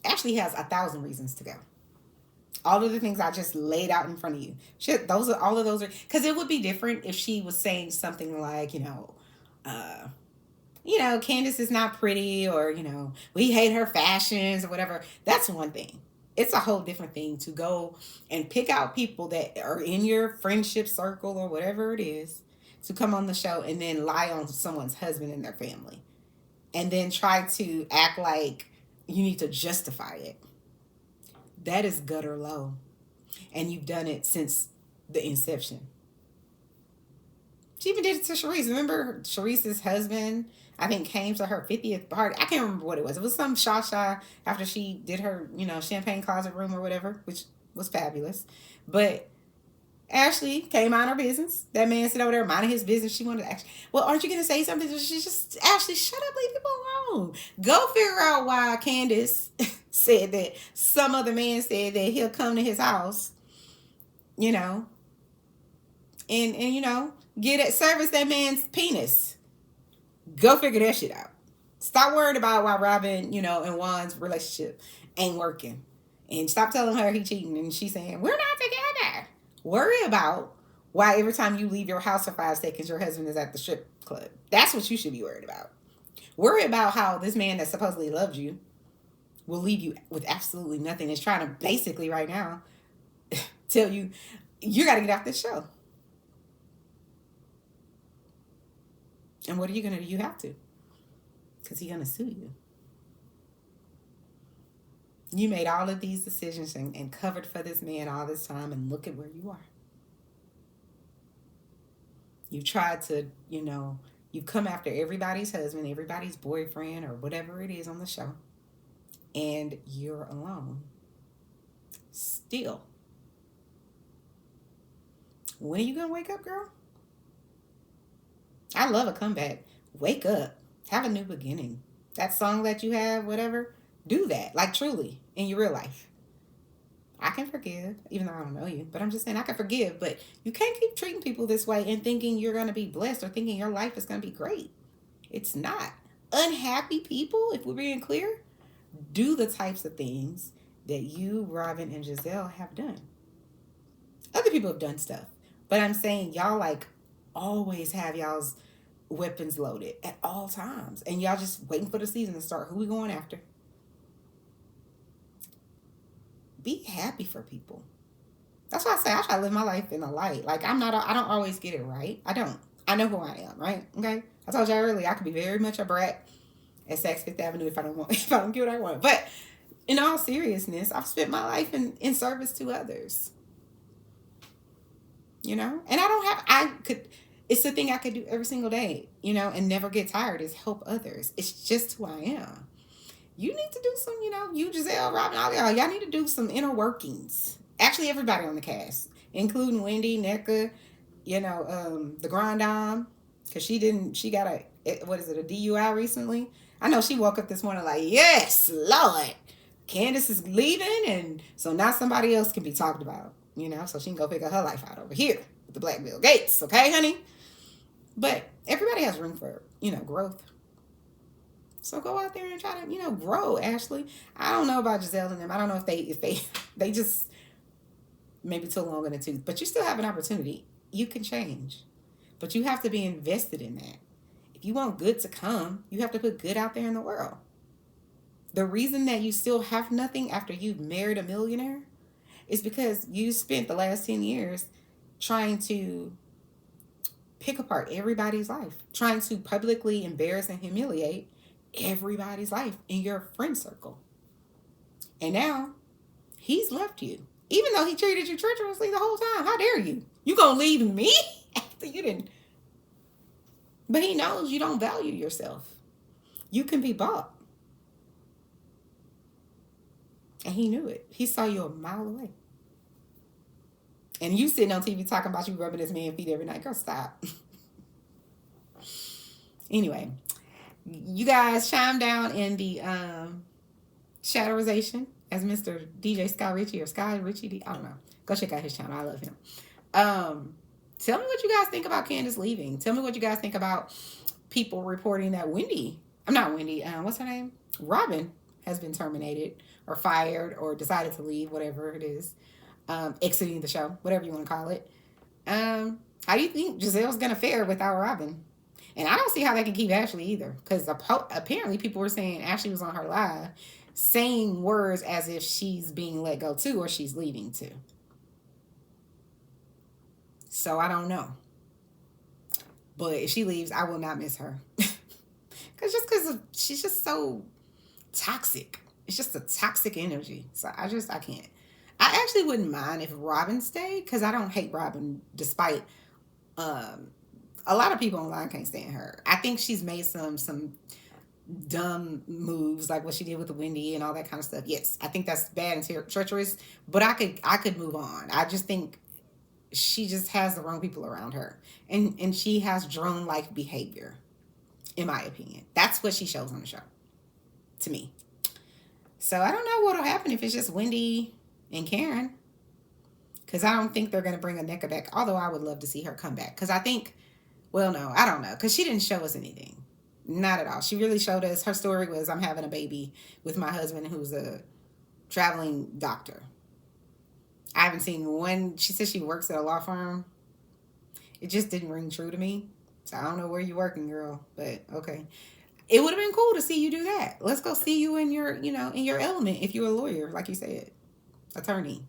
Ashley has 1,000 reasons to go. All of the things I just laid out in front of you. All of those are, because it would be different if she was saying something like, Candice is not pretty, or, we hate her fashions or whatever. That's one thing. It's a whole different thing to go and pick out people that are in your friendship circle or whatever it is to come on the show and then lie on someone's husband and their family. And then try to act like you need to justify it. That is gutter low. And you've done it since the inception. She even did it to Sharice. Remember Sharice's husband, I think, came to her 50th party. I can't remember what it was. It was some Shasha after she did her, champagne closet room or whatever, which was fabulous. But Ashley came on her business. That man sit over there minding his business. She wanted to ask, well, aren't you going to say something? She just, Ashley, shut up, leave people alone. Go figure out why Candice said that some other man said that he'll come to his house, you know, and get it, service that man's penis. Go figure that shit out. Stop worrying about why Robyn, and Juan's relationship ain't working. And stop telling her he cheating and she's saying, we're not together. Worry about why every time you leave your house for 5 seconds, your husband is at the strip club. That's what you should be worried about. Worry about how this man that supposedly loved you will leave you with absolutely nothing. Is trying to basically right now tell you, you got to get off this show. And what are you going to do? You have to. Because he's going to sue you. You made all of these decisions and covered for this man all this time, and look at where you are. You tried to, you've come after everybody's husband, everybody's boyfriend, or whatever it is on the show, and you're alone. Still. When are you going to wake up, girl? I love a comeback. Wake up. Have a new beginning. That song that you have, whatever, do that. Like, truly, in your real life. I can forgive, even though I don't know you. But I'm just saying I can forgive. But you can't keep treating people this way and thinking you're going to be blessed or thinking your life is going to be great. It's not. Unhappy people, if we're being clear, do the types of things that you, Robyn, and Giselle have done. Other people have done stuff. But I'm saying y'all, like, always have y'all's weapons loaded at all times. And y'all just waiting for the season to start. Who we going after? Be happy for people. That's why I say I try to live my life in the light. Like, I don't always get it right. I don't. I know who I am, right? Okay? I told y'all earlier, I could be very much a brat at Saks Fifth Avenue if I don't get what I want. But in all seriousness, I've spent my life in service to others. And it's the thing I could do every single day, and never get tired, is help others. It's just who I am. You need to do some, you, Giselle, Robyn, all y'all need to do some inner workings. Actually, everybody on the cast, including Wendy, NECA, the Grand Dame, because she got a DUI recently. I know she woke up this morning like, yes, Lord, Candice is leaving, and so now somebody else can be talked about, so she can go figure her life out over here with the Black Bill Gates, okay, honey? But everybody has room for, growth. So go out there and try to, grow, Ashley. I don't know about Giselle and them. I don't know if they just maybe too long in the tooth. But you still have an opportunity. You can change. But you have to be invested in that. If you want good to come, you have to put good out there in the world. The reason that you still have nothing after you've married a millionaire is because you spent the last 10 years trying to pick apart everybody's life, trying to publicly embarrass and humiliate everybody's life in your friend circle. And now he's left you, even though he treated you treacherously the whole time. How dare you? You gonna leave me after you didn't? But he knows you don't value yourself. You can be bought. And he knew it. He saw you a mile away. And you sitting on TV talking about you rubbing this man's feet every night. Girl, stop. Anyway, you guys chime down in the Shadowization as Mr. DJ Sky Ritchie or Sky Ritchie. I don't know. Go check out his channel. I love him. Tell me what you guys think about Candice leaving. Tell me what you guys think about people reporting that what's her name? Robyn has been terminated or fired or decided to leave, whatever it is. Exiting the show, whatever you want to call it. How do you think Giselle's going to fare without Robyn? And I don't see how they can keep Ashley either. Because apparently people were saying Ashley was on her live saying words as if she's being let go too or she's leaving too. So I don't know. But if she leaves, I will not miss her. Because she's just so toxic. It's just a toxic energy. So I can't. I actually wouldn't mind if Robyn stayed, because I don't hate Robyn, despite a lot of people online can't stand her. I think she's made some dumb moves, like what she did with Wendy and all that kind of stuff. Yes, I think that's bad and treacherous, but I could move on. I just think she just has the wrong people around her, and she has drone like behavior, in my opinion. That's what she shows on the show to me. So I don't know what'll happen if it's just Wendy and Karen, because I don't think they're going to bring Aneka back, although I would love to see her come back, because I think, well, no, I don't know, because she didn't show us anything. Not at all. She really showed us, her story was, I'm having a baby with my husband who's a traveling doctor. I haven't seen one. She said she works at a law firm. It just didn't ring true to me. So I don't know where you're working, girl, but okay. It would have been cool to see you do that. Let's go see you in your, in your element, if you're a lawyer, like you said, attorney.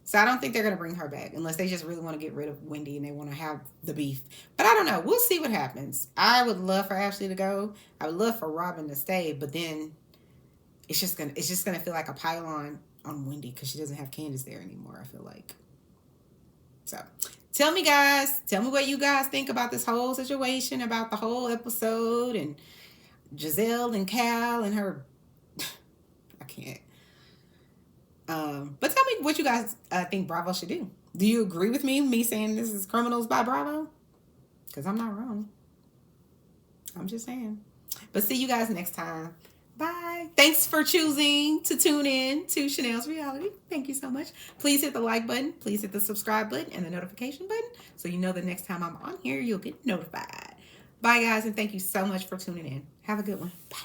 So I don't think they're going to bring her back unless they just really want to get rid of Wendy and they want to have the beef. But I don't know. We'll see what happens. I would love for Ashley to go. I would love for Robyn to stay, but then it's just gonna feel like a pile on Wendy, because she doesn't have Candice there anymore, I feel like. So tell me what you guys think about this whole situation, about the whole episode, and Giselle and Cal and her. I can't. But tell me what you guys think Bravo should do. Do you agree with me saying this is criminals by Bravo? Because I'm not wrong. I'm just saying. But see you guys next time. Bye. Thanks for choosing to tune in to Chanel's Reality. Thank you so much. Please hit the like button. Please hit the subscribe button and the notification button, so you know the next time I'm on here, you'll get notified. Bye, guys, and thank you so much for tuning in. Have a good one. Bye.